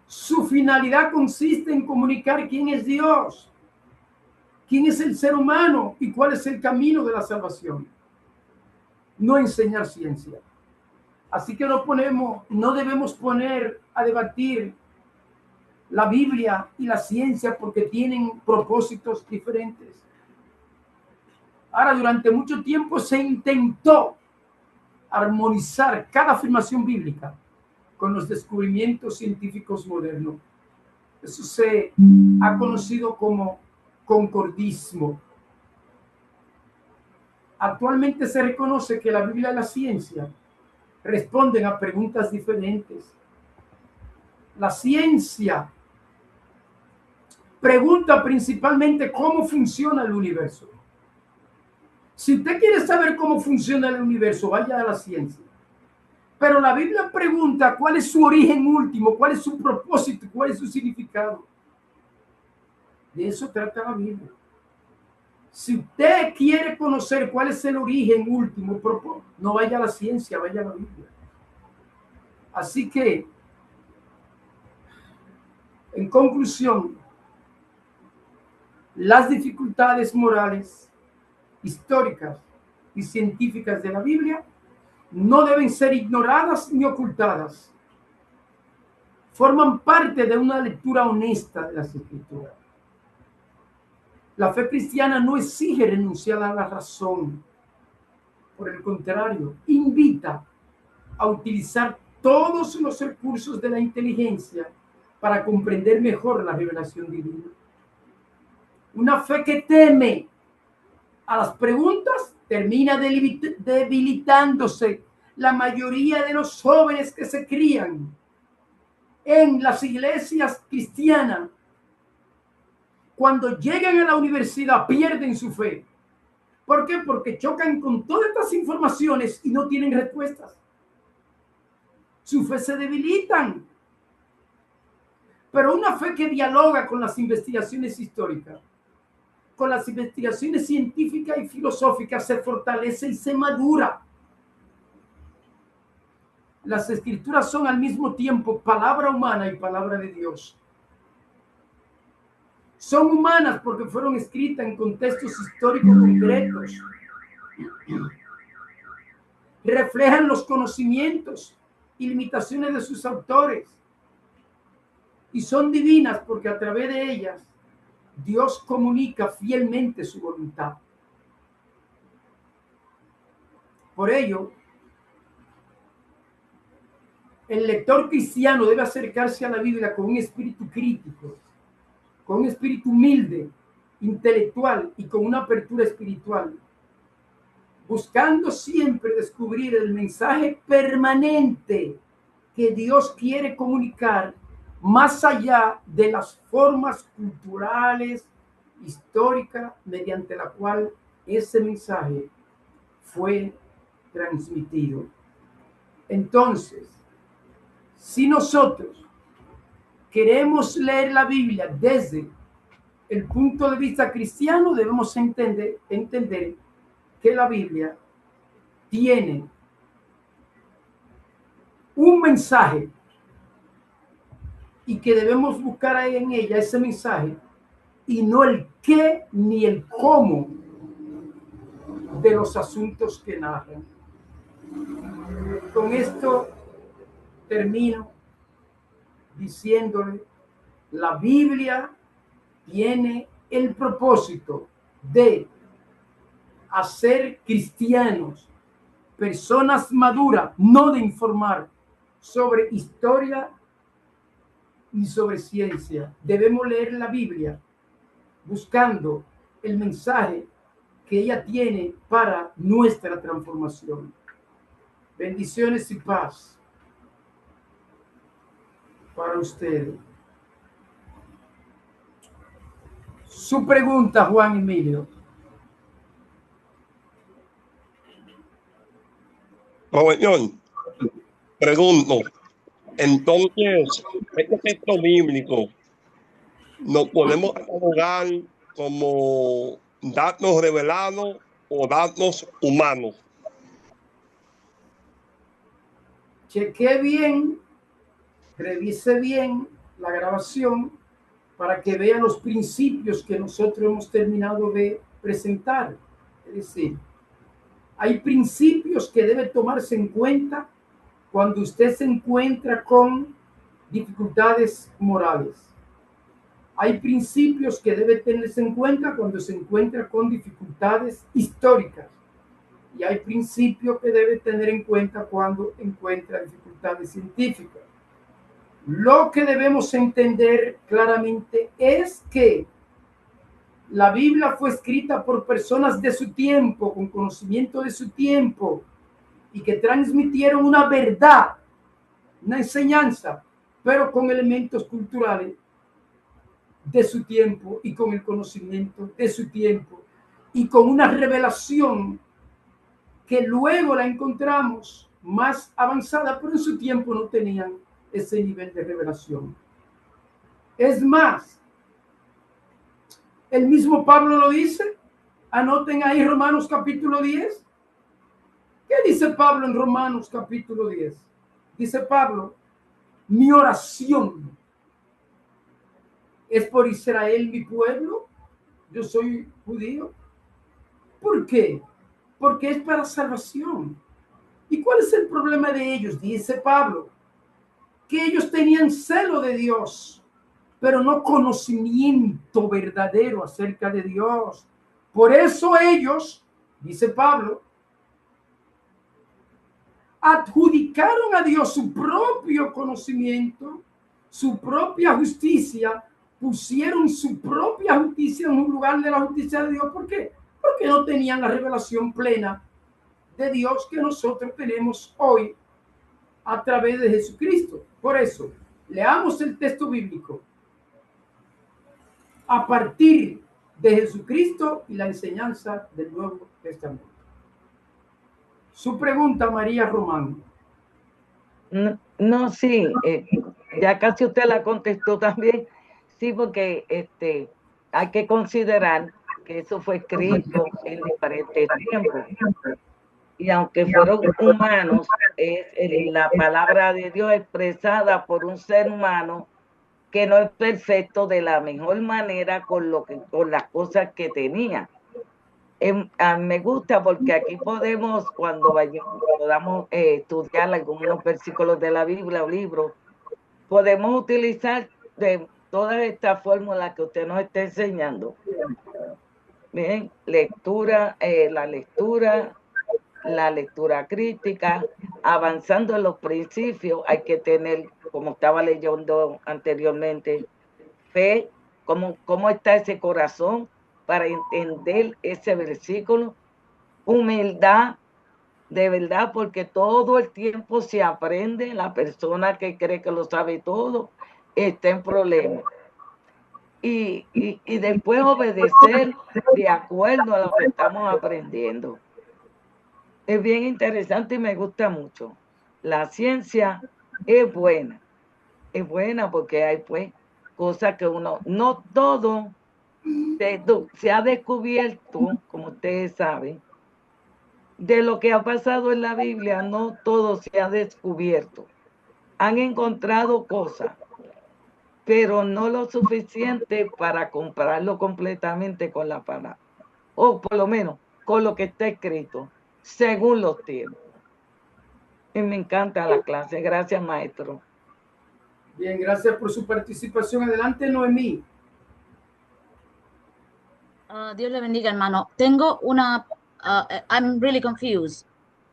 Su finalidad consiste en comunicar quién es Dios, quién es el ser humano y cuál es el camino de la salvación. No enseñar ciencia. Así que no debemos poner a debatir la Biblia y la ciencia porque tienen propósitos diferentes. Ahora, durante mucho tiempo se intentó armonizar cada afirmación bíblica con los descubrimientos científicos modernos. Eso se ha conocido como concordismo. Actualmente se reconoce que la Biblia y la ciencia responden a preguntas diferentes. La ciencia pregunta principalmente cómo funciona el universo. Si usted quiere saber cómo funciona el universo, vaya a la ciencia. Pero la Biblia pregunta cuál es su origen último, cuál es su propósito, cuál es su significado. De eso trata la Biblia. Si usted quiere conocer cuál es el origen último, no vaya a la ciencia, vaya a la Biblia. Así que, en conclusión, las dificultades morales, históricas y científicas de la Biblia no deben ser ignoradas ni ocultadas. Forman parte de una lectura honesta de las Escrituras. La fe cristiana no exige renunciar a la razón. Por el contrario, invita a utilizar todos los recursos de la inteligencia para comprender mejor la revelación divina. Una fe que teme a las preguntas termina debilitándose. La mayoría de los jóvenes que se crían en las iglesias cristianas, cuando llegan a la universidad, pierden su fe. ¿Por qué? Porque chocan con todas estas informaciones y no tienen respuestas. Su fe se debilitan. Pero una fe que dialoga con las investigaciones históricas, con las investigaciones científicas y filosóficas, se fortalece y se madura. Las escrituras son al mismo tiempo palabra humana y palabra de Dios. Son humanas porque fueron escritas en contextos históricos concretos. Reflejan los conocimientos y limitaciones de sus autores. Y son divinas porque a través de ellas Dios comunica fielmente su voluntad. Por ello, el lector cristiano debe acercarse a la Biblia con un espíritu crítico, con un espíritu humilde, intelectual y con una apertura espiritual, buscando siempre descubrir el mensaje permanente que Dios quiere comunicar más allá de las formas culturales, históricas, mediante la cual ese mensaje fue transmitido. Entonces, si nosotros queremos leer la Biblia desde el punto de vista cristiano, debemos entender que la Biblia tiene un mensaje y que debemos buscar en ella ese mensaje y no el qué ni el cómo de los asuntos que narran. Con esto termino diciéndole, la Biblia tiene el propósito de hacer cristianos, personas maduras, no de informar sobre historia ni sobre ciencia. Debemos leer la Biblia buscando el mensaje que ella tiene para nuestra transformación. Bendiciones y paz para ustedes. Su pregunta, Juan Emilio. Profesor, pregunto, entonces, este texto bíblico lo podemos catalogar como datos revelados o datos humanos. Cheque bien, revise bien la grabación para que vean los principios que nosotros hemos terminado de presentar. Es decir, hay principios que deben tomarse en cuenta cuando usted se encuentra con dificultades morales. Hay principios que debe tenerse en cuenta cuando se encuentra con dificultades históricas. Y hay principios que debe tener en cuenta cuando encuentra dificultades científicas. Lo que debemos entender claramente es que la Biblia fue escrita por personas de su tiempo, con conocimiento de su tiempo, y que transmitieron una verdad, una enseñanza, pero con elementos culturales de su tiempo y con el conocimiento de su tiempo y con una revelación que luego la encontramos más avanzada, pero en su tiempo no tenían ese nivel de revelación. Es más, el mismo Pablo lo dice. Anoten ahí Romanos capítulo 10. ¿Qué dice Pablo en Romanos capítulo 10? Dice Pablo, mi oración es por Israel, mi pueblo. Yo soy judío. ¿Por qué? Porque es para salvación. ¿Y cuál es el problema de ellos? Dice Pablo, que ellos tenían celo de Dios, pero no conocimiento verdadero acerca de Dios. Por eso ellos, dice Pablo, adjudicaron a Dios su propio conocimiento, su propia justicia, pusieron su propia justicia en un lugar de la justicia de Dios. ¿Por qué? Porque no tenían la revelación plena de Dios que nosotros tenemos hoy a través de Jesucristo. Por eso, leamos el texto bíblico a partir de Jesucristo y la enseñanza del Nuevo Testamento. Su pregunta, María Román. No, no, sí, ya casi usted la contestó también. Sí, porque hay que considerar que eso fue escrito en diferentes tiempos. Y aunque fueron humanos, es la palabra de Dios expresada por un ser humano que no es perfecto de la mejor manera con las cosas que tenía. Me gusta porque aquí podemos, cuando podamos estudiar algunos versículos de la Biblia o libros, podemos utilizar de todas estas fórmulas que usted nos está enseñando. Bien, la lectura crítica, avanzando en los principios, hay que tener, como estaba leyendo anteriormente, fe, cómo está ese corazón para entender ese versículo, humildad, de verdad, porque todo el tiempo se aprende. La persona que cree que lo sabe todo está en problemas. Y después obedecer de acuerdo a lo que estamos aprendiendo. Es bien interesante y me gusta mucho. La ciencia es buena porque hay pues cosas que uno, no todo se ha descubierto, como ustedes saben, de lo que ha pasado en la Biblia, no todo se ha descubierto. Han encontrado cosas, pero no lo suficiente para compararlo completamente con la palabra, o por lo menos con lo que está escrito, según los tiempos. Y me encanta la clase. Gracias, maestro. Bien, gracias por su participación. Adelante, Noemí. Dios le bendiga, hermano. Tengo I'm really confused.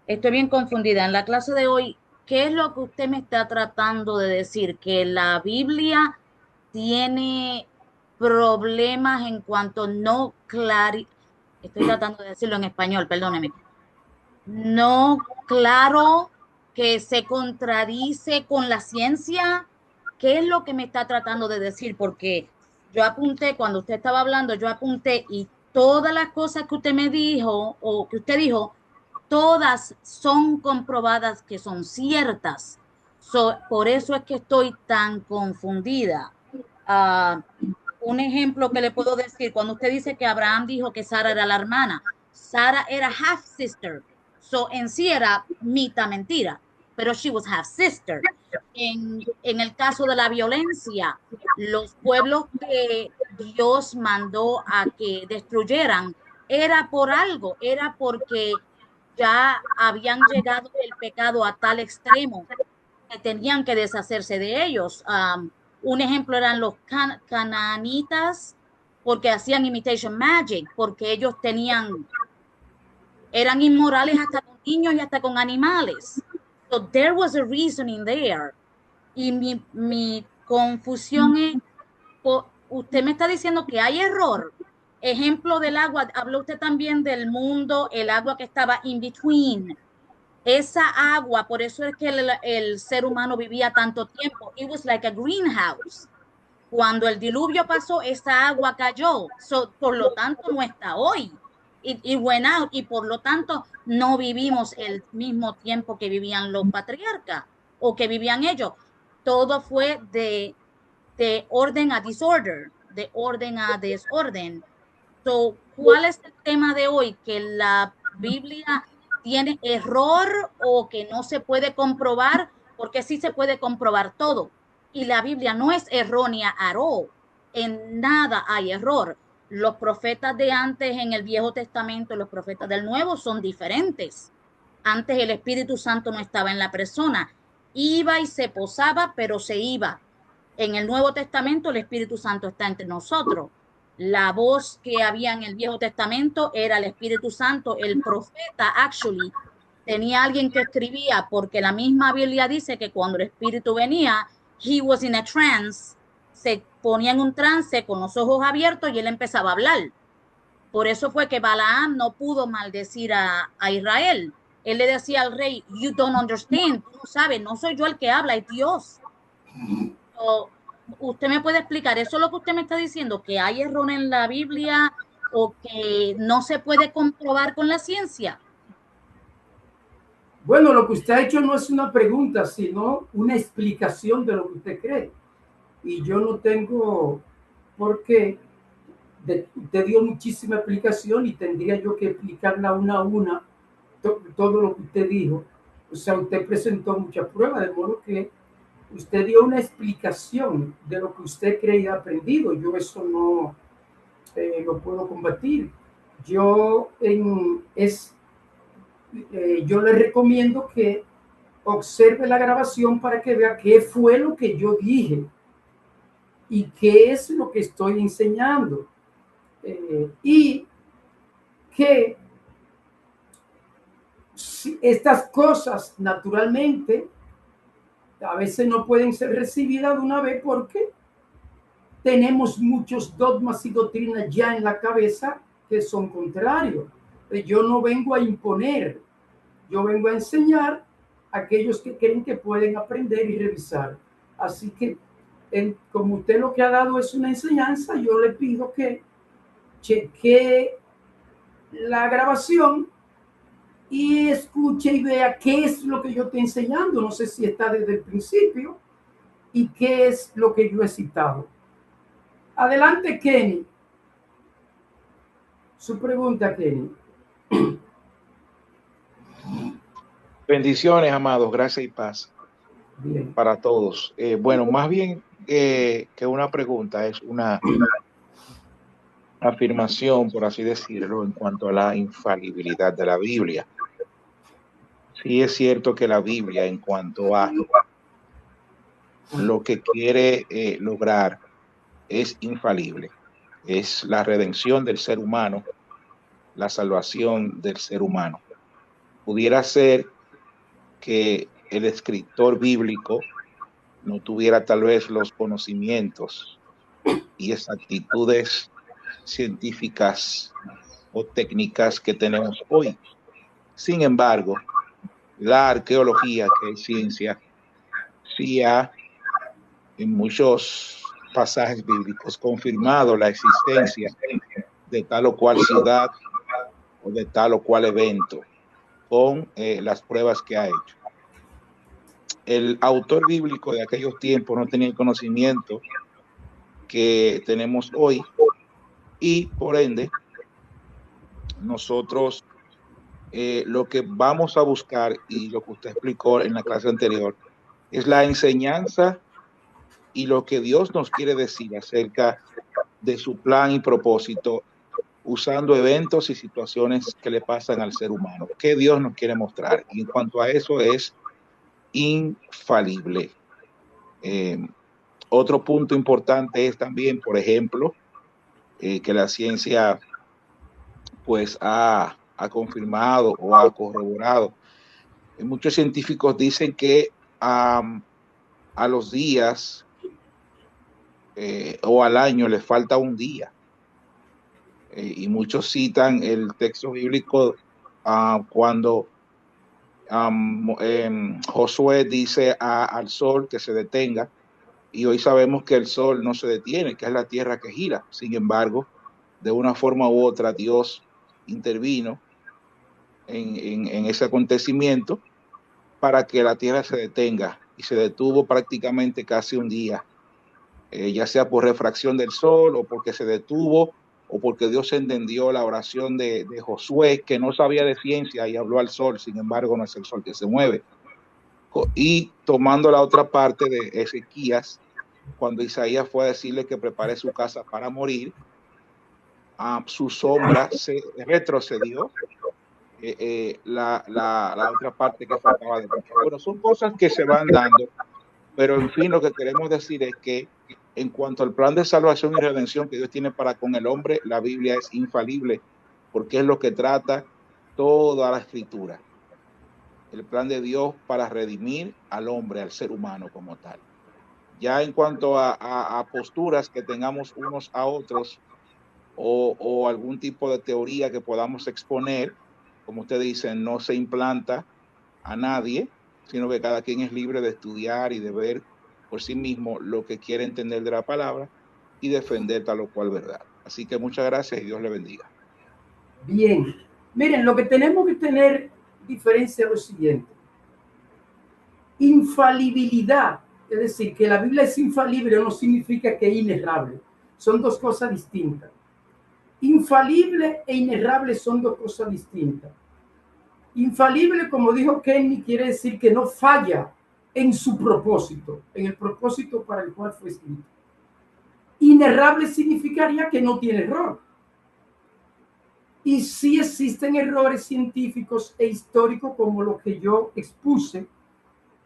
Estoy bien confundida. En la clase de hoy, ¿qué es lo que usted me está tratando de decir? Que la Biblia tiene problemas en cuanto no estoy tratando de decirlo en español, perdóneme. No claro, que se contradice con la ciencia. ¿Qué es lo que me está tratando de decir? Porque yo apunté, cuando usted estaba hablando, yo apunté y todas las cosas que usted me dijo o que usted dijo, todas son comprobadas que son ciertas. Por eso es que estoy tan confundida. Un ejemplo que le puedo decir, cuando usted dice que Abraham dijo que Sara era la hermana, Sara era half sister. So en sí era mitad mentira, pero she was half sister. En el caso de la violencia, los pueblos que Dios mandó a que destruyeran, era por algo, era porque ya habían llegado el pecado a tal extremo que tenían que deshacerse de ellos. Un ejemplo eran los cananitas, porque hacían imitation magic, porque ellos eran inmorales hasta con niños y hasta con animales. So there was a reasoning there. Y mi confusión es, usted me está diciendo que hay error. Ejemplo del agua, habló usted también del mundo, el agua que estaba in between. Esa agua, por eso es que el ser humano vivía tanto tiempo. It was like a greenhouse. Cuando el diluvio pasó, esa agua cayó. Por lo tanto, no está hoy. It went out, y por lo tanto no vivimos el mismo tiempo que vivían los patriarcas o que vivían ellos. Todo fue de orden a disorder, de orden a desorden. ¿Cuál es el tema de hoy? Que la Biblia tiene error o que no se puede comprobar, porque sí se puede comprobar todo. Y la Biblia no es errónea at all. En nada hay error. Los profetas de antes en el Viejo Testamento y los profetas del Nuevo son diferentes. Antes el Espíritu Santo no estaba en la persona. Iba y se posaba, pero se iba. En el Nuevo Testamento el Espíritu Santo está entre nosotros. La voz que había en el Viejo Testamento era el Espíritu Santo. El profeta, actually, tenía alguien que escribía, porque la misma Biblia dice que cuando el Espíritu venía, he was in a trance, se ponía en un trance con los ojos abiertos y él empezaba a hablar. Por eso fue que Balaam no pudo maldecir a Israel. Él le decía al rey, you don't understand, tú no sabes, no soy yo el que habla, es Dios. So, usted me puede explicar, ¿eso es lo que usted me está diciendo? ¿Que hay error en la Biblia o que no se puede comprobar con la ciencia? Bueno, lo que usted ha hecho no es una pregunta, sino una explicación de lo que usted cree. Y yo no tengo por qué. Usted dio muchísima explicación y tendría yo que explicarla una a una, todo lo que usted dijo. O sea, usted presentó muchas pruebas, de modo que usted dio una explicación de lo que usted creía aprendido. Yo eso no lo puedo combatir. Yo le recomiendo que observe la grabación para que vea qué fue lo que yo dije y qué es lo que estoy enseñando. Y que estas cosas naturalmente a veces no pueden ser recibidas de una vez porque tenemos muchos dogmas y doctrinas ya en la cabeza que son contrarios. Yo no vengo a imponer, yo vengo a enseñar a aquellos que creen que pueden aprender y revisar. Así que, como usted lo que ha dado es una enseñanza, yo le pido que chequee la grabación y escuche y vea qué es lo que yo estoy enseñando. No sé si está desde el principio y qué es lo que yo he citado. Adelante, Kenny. Su pregunta, Kenny. Bendiciones, amados, gracias y paz. Bien. Para todos. Bueno, más bien que una pregunta, es una afirmación, por así decirlo, en cuanto a la infalibilidad de la Biblia. Sí es cierto que la Biblia, en cuanto a lo que quiere lograr, es infalible. Es la redención del ser humano, la salvación del ser humano. Pudiera ser que el escritor bíblico no tuviera tal vez los conocimientos y exactitudes científicas o técnicas que tenemos hoy. Sin embargo, la arqueología, que es ciencia, sí ha en muchos pasajes bíblicos confirmado la existencia de tal o cual ciudad o de tal o cual evento con las pruebas que ha hecho. El autor bíblico de aquellos tiempos no tenía el conocimiento que tenemos hoy y por ende nosotros lo que vamos a buscar y lo que usted explicó en la clase anterior es la enseñanza y lo que Dios nos quiere decir acerca de su plan y propósito usando eventos y situaciones que le pasan al ser humano, que Dios nos quiere mostrar. Y en cuanto a eso es infalible. Otro punto importante es también, por ejemplo, que la ciencia pues ha confirmado o ha corroborado. Muchos científicos dicen que a los días o al año le falta un día. Y muchos citan el texto bíblico cuando Josué dice al sol que se detenga, y hoy sabemos que el sol no se detiene, que es la tierra que gira. Sin embargo, de una forma u otra, Dios intervino en ese acontecimiento para que la tierra se detenga, y se detuvo prácticamente casi un día, ya sea por refracción del sol o porque se detuvo o porque Dios entendió la oración de Josué, que no sabía de ciencia y habló al sol. Sin embargo, no es el sol que se mueve. Y tomando la otra parte de Ezequías, cuando Isaías fue a decirle que prepare su casa para morir, su sombra se retrocedió. La otra parte que faltaba de... Bueno, son cosas que se van dando Pero en fin, lo que queremos decir es que en cuanto al plan de salvación y redención que Dios tiene para con el hombre, la Biblia es infalible, porque es lo que trata toda la escritura. El plan de Dios para redimir al hombre, al ser humano como tal. Ya en cuanto a posturas que tengamos unos a otros o algún tipo de teoría que podamos exponer, como usted dice, no se implanta a nadie, sino que cada quien es libre de estudiar y de ver por sí mismo lo que quiere entender de la palabra y defender tal o cual verdad. Así que muchas gracias y Dios le bendiga. Bien, miren, lo que tenemos que tener diferencia es lo siguiente. Infalibilidad, es decir, que la Biblia es infalible no significa que es inerrable. Son dos cosas distintas. Infalible e inerrable son dos cosas distintas. Infalible, como dijo Kenny, quiere decir que no falla en su propósito, en el propósito para el cual fue escrito. Inerrable significaría que no tiene error. Y sí existen errores científicos e históricos como los que yo expuse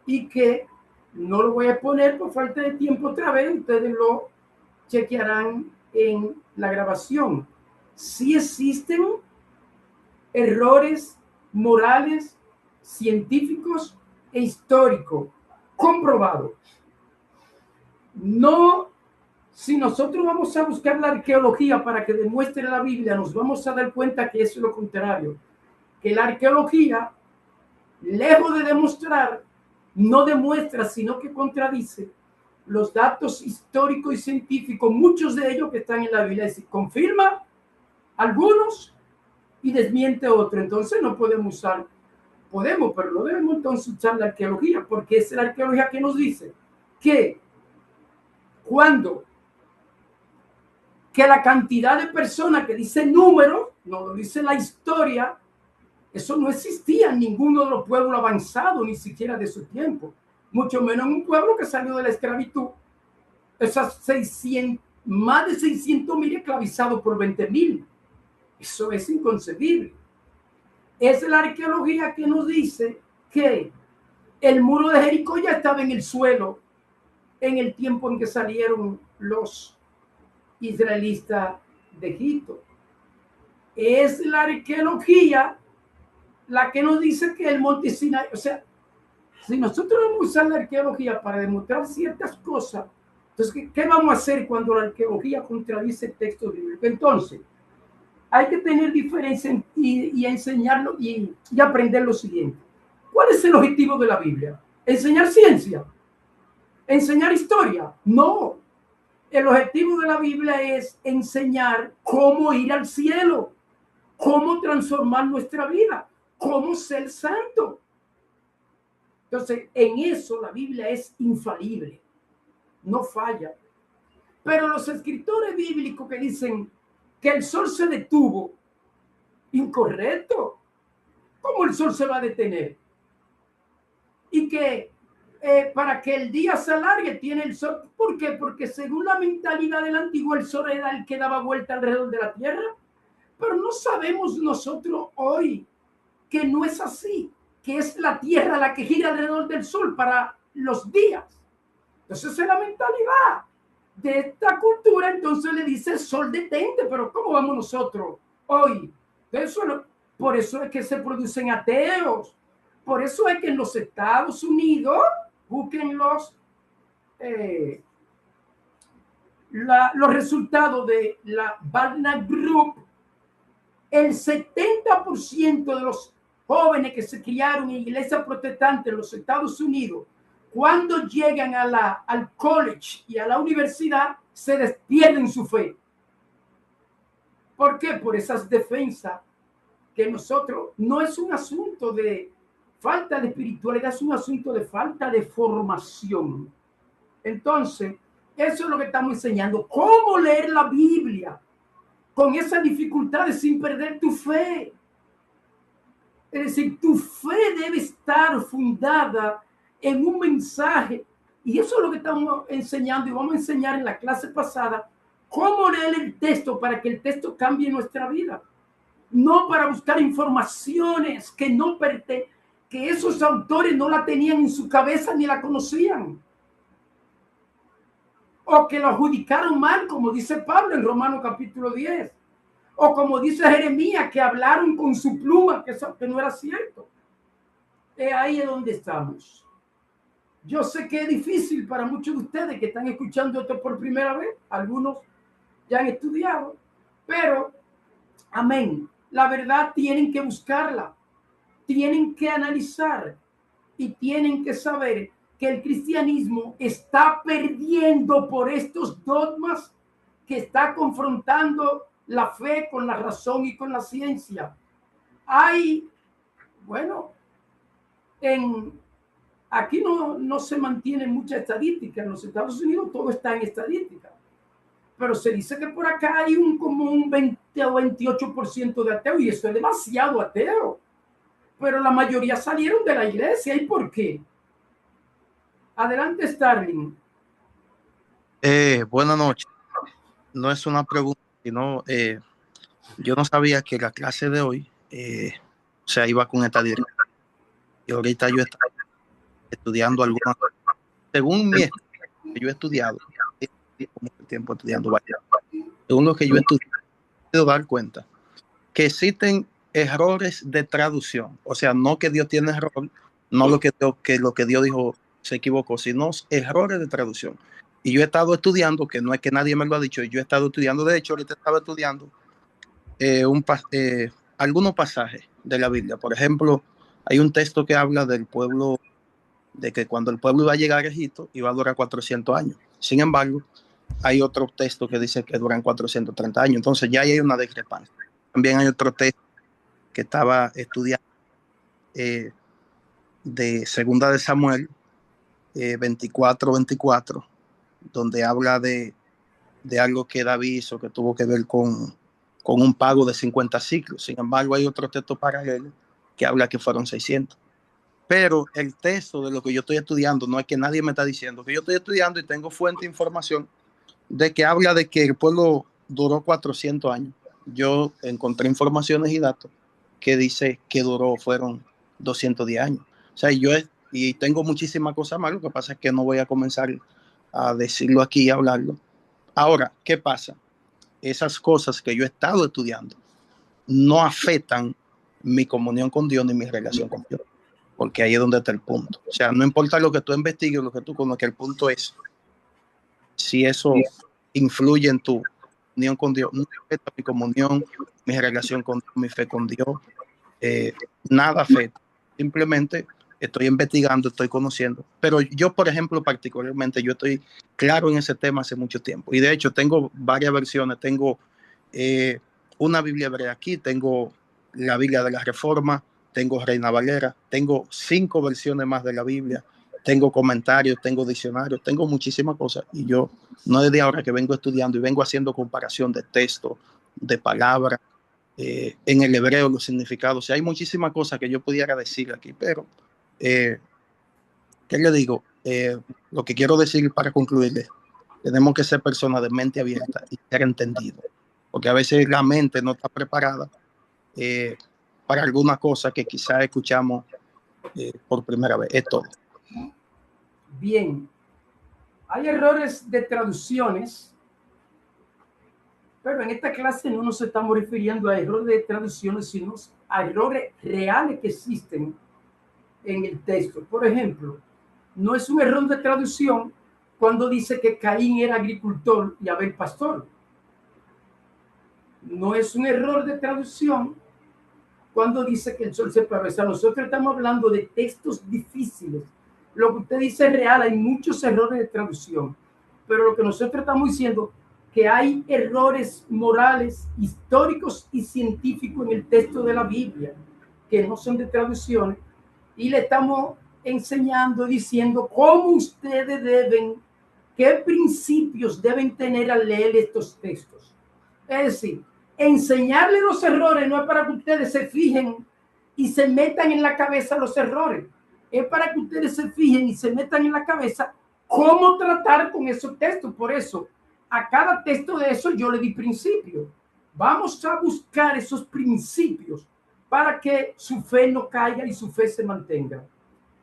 y que no lo voy a poner por falta de tiempo otra vez, ustedes lo chequearán en la grabación. Sí existen errores morales, científicos e históricos comprobados. No, si nosotros vamos a buscar la arqueología para que demuestre la Biblia, nos vamos a dar cuenta que es lo contrario, que la arqueología, lejos de demostrar, no demuestra, sino que contradice los datos históricos y científicos, muchos de ellos que están en la Biblia, es decir, confirma algunos y desmiente otro. Entonces no podemos usar, podemos, pero no debemos entonces usar la arqueología, porque es la arqueología que nos dice que cuando que la cantidad de personas que dice número, no lo dice la historia, eso no existía en ninguno de los pueblos avanzados, ni siquiera de su tiempo, mucho menos en un pueblo que salió de la esclavitud. Esas 600, más de 600,000 esclavizados por 20,000. Eso es inconcebible. Es la arqueología que nos dice que el muro de Jericó ya estaba en el suelo en el tiempo en que salieron los israelitas de Egipto. Es la arqueología la que nos dice que el monte Sinai, o sea, si nosotros vamos a usar la arqueología para demostrar ciertas cosas, entonces, ¿qué vamos a hacer cuando la arqueología contradice el texto bíblico? Entonces, hay que tener diferencia y enseñarlo y aprender lo siguiente. ¿Cuál es el objetivo de la Biblia? ¿Enseñar ciencia? ¿Enseñar historia? No. El objetivo de la Biblia es enseñar cómo ir al cielo, cómo transformar nuestra vida, cómo ser santo. Entonces, en eso la Biblia es infalible, no falla. Pero los escritores bíblicos que dicen que el sol se detuvo, incorrecto. ¿Cómo el sol se va a detener? Y que para que el día se alargue tiene el sol. ¿Por qué? Porque según la mentalidad del antiguo, el sol era el que daba vuelta alrededor de la tierra. Pero no sabemos nosotros hoy que no es así, que es la tierra la que gira alrededor del sol para los días. Entonces es la mentalidad de esta cultura. Entonces le dice sol detente, pero ¿cómo vamos nosotros hoy? Por eso es que se producen ateos. Por eso es que en los Estados Unidos, busquen los resultados de la Barna Group, el 70% de los jóvenes que se criaron en iglesias protestantes en los Estados Unidos, cuando llegan al college y a la universidad, se despierden su fe. ¿Por qué? Por esas defensas que nosotros, no es un asunto de falta de espiritualidad, es un asunto de falta de formación. Entonces, eso es lo que estamos enseñando. ¿Cómo leer la Biblia con esas dificultades sin perder tu fe? Es decir, tu fe debe estar fundada en un mensaje. Y eso es lo que estamos enseñando y vamos a enseñar en la clase pasada. Cómo leer el texto para que el texto cambie nuestra vida. No para buscar informaciones que esos autores no la tenían en su cabeza ni la conocían. o que lo adjudicaron mal, como dice Pablo en Romanos capítulo 10, o como dice Jeremías, que hablaron con su pluma, que no era cierto. Ahí es donde estamos. Yo sé que es difícil para muchos de ustedes que están escuchando esto por primera vez, algunos ya han estudiado, pero, amén, la verdad tienen que buscarla, tienen que analizar y tienen que saber que el cristianismo está perdiendo por estos dogmas, que está confrontando la fe con la razón y con la ciencia. Hay, bueno, aquí no se mantiene mucha estadística. En los Estados Unidos todo está en estadística, pero se dice que por acá hay como un 20 o 28% de ateos, y eso es demasiado ateo. Pero la mayoría salieron de la iglesia. ¿Y por qué? Adelante, Starling. Buenas noches. No es una pregunta, sino yo no sabía que la clase de hoy iba con esta dirección. Y ahorita yo estoy estudiando algunas, según mi que yo he estudiado, mucho tiempo estudiando, según lo que yo he estudiado, he podido dar cuenta que existen errores de traducción. O sea, no que Dios tiene error, no lo que Dios dijo se equivocó, sino errores de traducción. Y yo he estado estudiando, que no es que nadie me lo ha dicho, yo he estado estudiando, de hecho, ahorita estaba estudiando algunos pasajes de la Biblia. Por ejemplo, hay un texto que habla del pueblo, de que cuando el pueblo iba a llegar a Egipto, iba a durar 400 años. Sin embargo, hay otro texto que dice que duran 430 años. Entonces ya hay una discrepancia. También hay otro texto que estaba estudiando de Segunda de Samuel 24, donde habla de algo que David hizo que tuvo que ver con un pago de 50 ciclos. Sin embargo, hay otro texto paralelo que habla que fueron 600. Pero el texto de lo que yo estoy estudiando no es que nadie me está diciendo, que yo estoy estudiando y tengo fuente de información de que habla de que el pueblo duró 400 años. Yo encontré informaciones y datos que dice que fueron 210 años. O sea, y tengo muchísimas cosas más, lo que pasa es que no voy a comenzar a decirlo aquí y a hablarlo. Ahora, ¿qué pasa? Esas cosas que yo he estado estudiando no afectan mi comunión con Dios ni mi relación con Dios, porque ahí es donde está el punto. O sea, no importa lo que tú investigues, lo que tú conozcas, el punto es si eso influye en tu comunión con Dios. No afecta mi comunión, mi relación con Dios, mi fe con Dios, nada afecta. Simplemente estoy investigando, estoy conociendo. Pero yo, por ejemplo, particularmente, yo estoy claro en ese tema hace mucho tiempo. Y de hecho tengo varias versiones. Tengo una Biblia hebrea aquí, tengo la Biblia de la Reforma, tengo Reina Valera, tengo 5 versiones más de la Biblia, tengo comentarios, tengo diccionarios, tengo muchísimas cosas. Y yo no desde ahora que vengo estudiando y vengo haciendo comparación de texto, de palabras, en el hebreo, los significados. O sea, hay muchísimas cosas que yo pudiera decir aquí, pero ¿qué le digo? Lo que quiero decir para concluirles, tenemos que ser personas de mente abierta y ser entendidos, porque a veces la mente no está preparada para alguna cosa que quizás escuchamos por primera vez. Es todo. Bien, hay errores de traducciones, pero en esta clase no nos estamos refiriendo a errores de traducciones, sino a errores reales que existen en el texto. Por ejemplo, no es un error de traducción cuando dice que Caín era agricultor y Abel pastor. No es un error de traducción cuando dice que el sol se paró. O sea, nosotros estamos hablando de textos difíciles. Lo que usted dice es real, hay muchos errores de traducción, pero lo que nosotros estamos diciendo que hay errores morales, históricos y científicos en el texto de la Biblia que no son de traducciones, y le estamos enseñando, diciendo cómo ustedes deben, qué principios deben tener al leer estos textos. Es decir, enseñarle los errores no es para que ustedes se fijen y se metan en la cabeza los errores, es para que ustedes se fijen y se metan en la cabeza cómo tratar con esos textos. Por eso, a cada texto de eso yo le di principios. Vamos a buscar esos principios para que su fe no caiga y su fe se mantenga.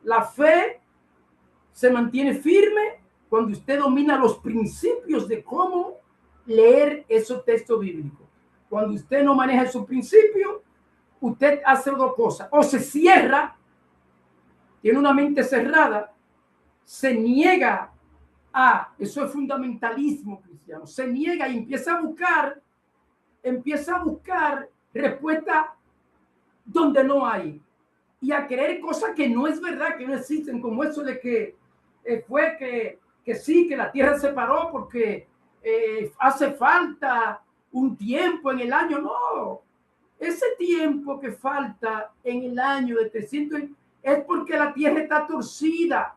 La fe se mantiene firme cuando usted domina los principios de cómo leer esos textos bíblicos. Cuando usted no maneja esos principios, usted hace dos cosas: o se cierra, tiene una mente cerrada, se niega a, eso es fundamentalismo cristiano, se niega y empieza a buscar respuesta donde no hay, y a creer cosas que no es verdad, que no existen, como eso de que que sí, que la tierra se paró porque hace falta un tiempo en el año. No, ese tiempo que falta en el año de 300 es porque la tierra está torcida.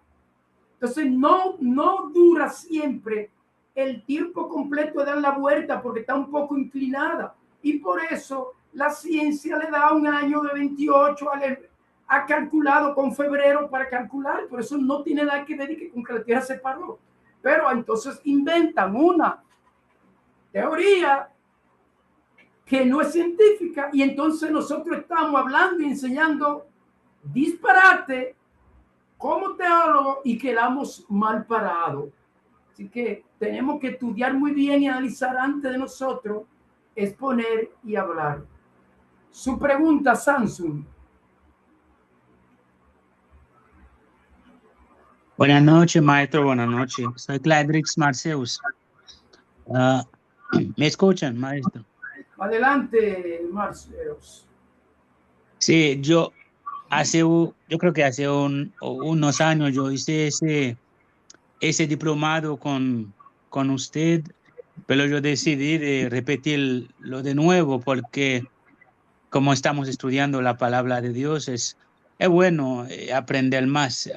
Entonces no dura siempre el tiempo completo de dar la vuelta, porque está un poco inclinada, y por eso la ciencia le da un año de 28 ha calculado con febrero para calcular. Por eso no tiene nada que ver con que la tierra se paró. Pero entonces inventan una teoría que no es científica, y entonces nosotros estamos hablando y enseñando disparate como teólogo y quedamos mal parados. Así que tenemos que estudiar muy bien y analizar antes de nosotros exponer y hablar. Su pregunta, Samsung. Buenas noches, maestro. Buenas noches. Soy Cladrix Marceus. ¿Me escuchan, maestro? Adelante, Marceus. Sí, yo creo que hace unos años yo hice ese diplomado con usted, pero yo decidí de repetirlo de nuevo porque como estamos estudiando la palabra de Dios, es bueno aprender más.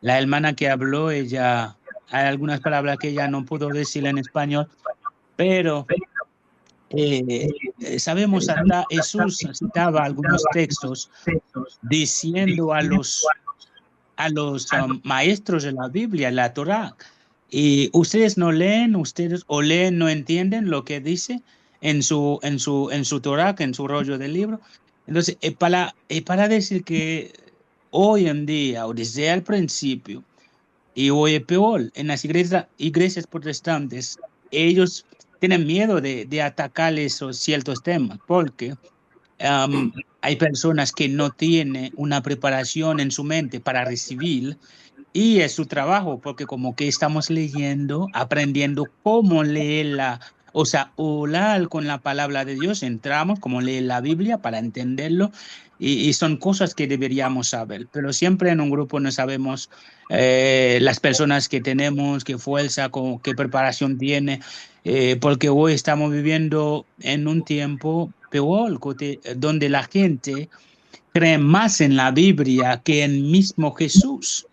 La hermana que habló, hay algunas palabras que ella no pudo decir en español, pero sabemos hasta Jesús citaba algunos textos diciendo a los maestros de la Biblia, la Torá, y ustedes no leen, no entienden lo que dice en su Torá, en su rollo del libro. Entonces, para decir que hoy en día, o desde el principio, y hoy es peor, en las iglesias protestantes, ellos tienen miedo de atacar esos ciertos temas, porque hay personas que no tienen una preparación en su mente para recibir, y es su trabajo, porque como que estamos leyendo, aprendiendo cómo leer orar con la palabra de Dios, entramos como leer la Biblia para entenderlo, y son cosas que deberíamos saber, pero siempre en un grupo no sabemos las personas que tenemos, qué fuerza, qué preparación tiene, porque hoy estamos viviendo en un tiempo peor, donde la gente cree más en la Biblia que en mismo Jesús.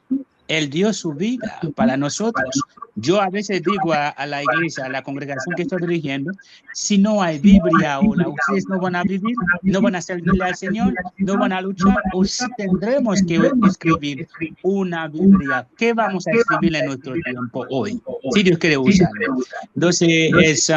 Él dio su vida para nosotros. Yo a veces digo a la iglesia, a la congregación que estoy dirigiendo, si no hay Biblia ahora, ustedes no van a vivir, no van a servirle al Señor, no van a luchar, o si tendremos que escribir una Biblia. ¿Qué vamos a escribir en nuestro tiempo hoy? Si Dios quiere usarlo. Entonces,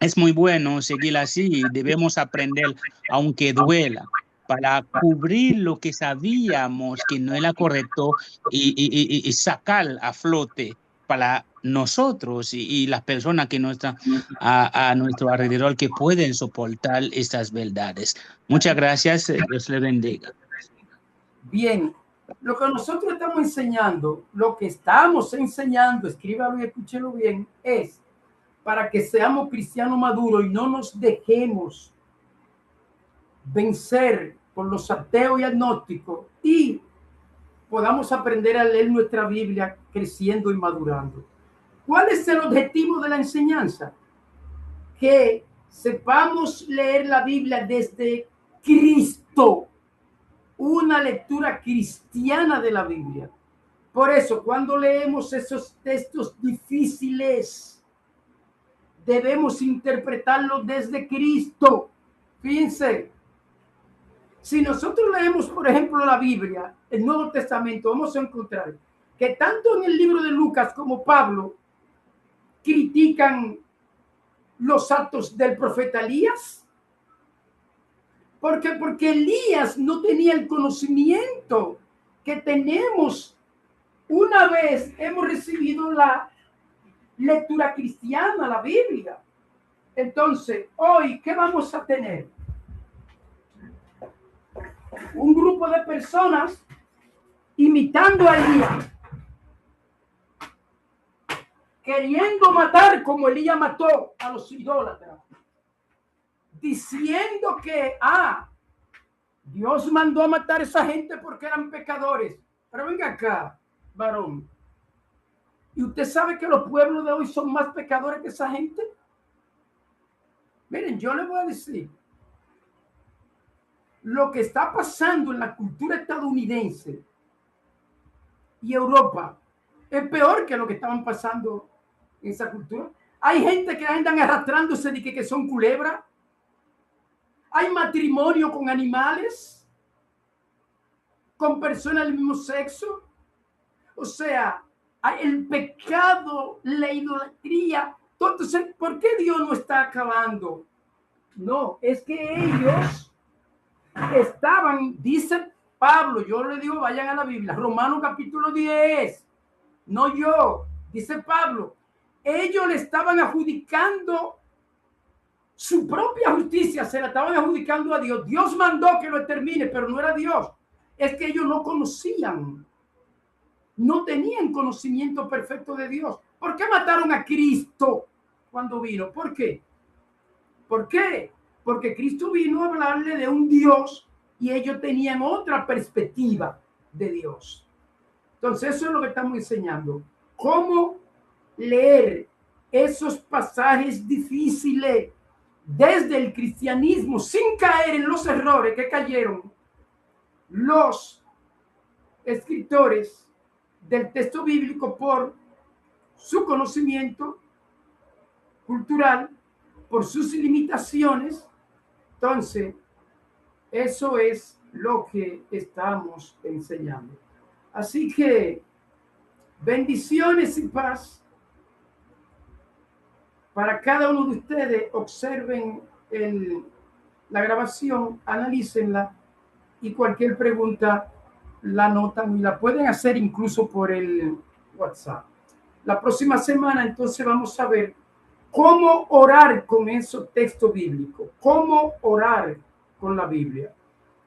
es muy bueno seguir así, debemos aprender, aunque duela, para cubrir lo que sabíamos que no era correcto y sacar a flote para nosotros y las personas que no están a nuestro alrededor, que pueden soportar estas verdades. Muchas gracias. Dios le bendiga. Bien, lo que nosotros estamos enseñando, escríbalo y escúchelo bien, es para que seamos cristianos maduros y no nos dejemos vencer por los ateos y agnósticos, y podamos aprender a leer nuestra Biblia creciendo y madurando. ¿Cuál es el objetivo de la enseñanza? Que sepamos leer la Biblia desde Cristo, una lectura cristiana de la Biblia. Por eso, cuando leemos esos textos difíciles, debemos interpretarlos desde Cristo. Fíjense, si nosotros leemos, por ejemplo, la Biblia, el Nuevo Testamento, vamos a encontrar que tanto en el libro de Lucas como Pablo critican los actos del profeta Elías. Porque Elías no tenía el conocimiento que tenemos una vez hemos recibido la lectura cristiana, la Biblia. Entonces, hoy, ¿qué vamos a tener? Un grupo de personas imitando a Elías, queriendo matar como Elías mató a los idólatras, diciendo que Dios mandó a matar a esa gente porque eran pecadores. Pero venga acá, varón, ¿y usted sabe que los pueblos de hoy son más pecadores que esa gente? Miren, yo le voy a decir, lo que está pasando en la cultura estadounidense y Europa es peor que lo que estaban pasando en esa cultura. Hay gente que andan arrastrándose de que son culebras. Hay matrimonio con animales, con personas del mismo sexo. O sea, hay el pecado, la idolatría. Entonces, ¿por qué Dios no está acabando? No, es que ellos estaban, dice Pablo, yo le digo, vayan a la Biblia, Romanos capítulo 10, no yo, dice Pablo, ellos le estaban adjudicando su propia justicia, se la estaban adjudicando a Dios. Dios mandó que lo extermine, pero no era Dios. Es que ellos no conocían, no tenían conocimiento perfecto de Dios. ¿Por qué mataron a Cristo cuando vino? ¿Por qué? ¿Por qué? Porque Cristo vino a hablarle de un Dios y ellos tenían otra perspectiva de Dios. Entonces, eso es lo que estamos enseñando. ¿Cómo leer esos pasajes difíciles desde el cristianismo sin caer en los errores que cayeron los escritores del texto bíblico por su conocimiento cultural, por sus limitaciones? Entonces, eso es lo que estamos enseñando. Así que, bendiciones y paz para cada uno de ustedes. Observen la grabación, analícenla y cualquier pregunta la anotan y la pueden hacer incluso por el WhatsApp. La próxima semana entonces vamos a ver cómo orar con esos textos bíblicos, cómo orar con la Biblia.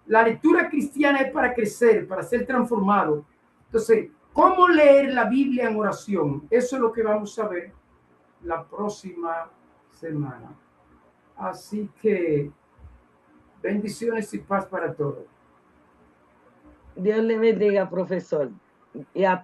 La lectura cristiana es para crecer, para ser transformado. Entonces, ¿cómo leer la Biblia en oración? Eso es lo que vamos a ver la próxima semana. Así que bendiciones y paz para todos. Dios le bendiga, profesor. Y a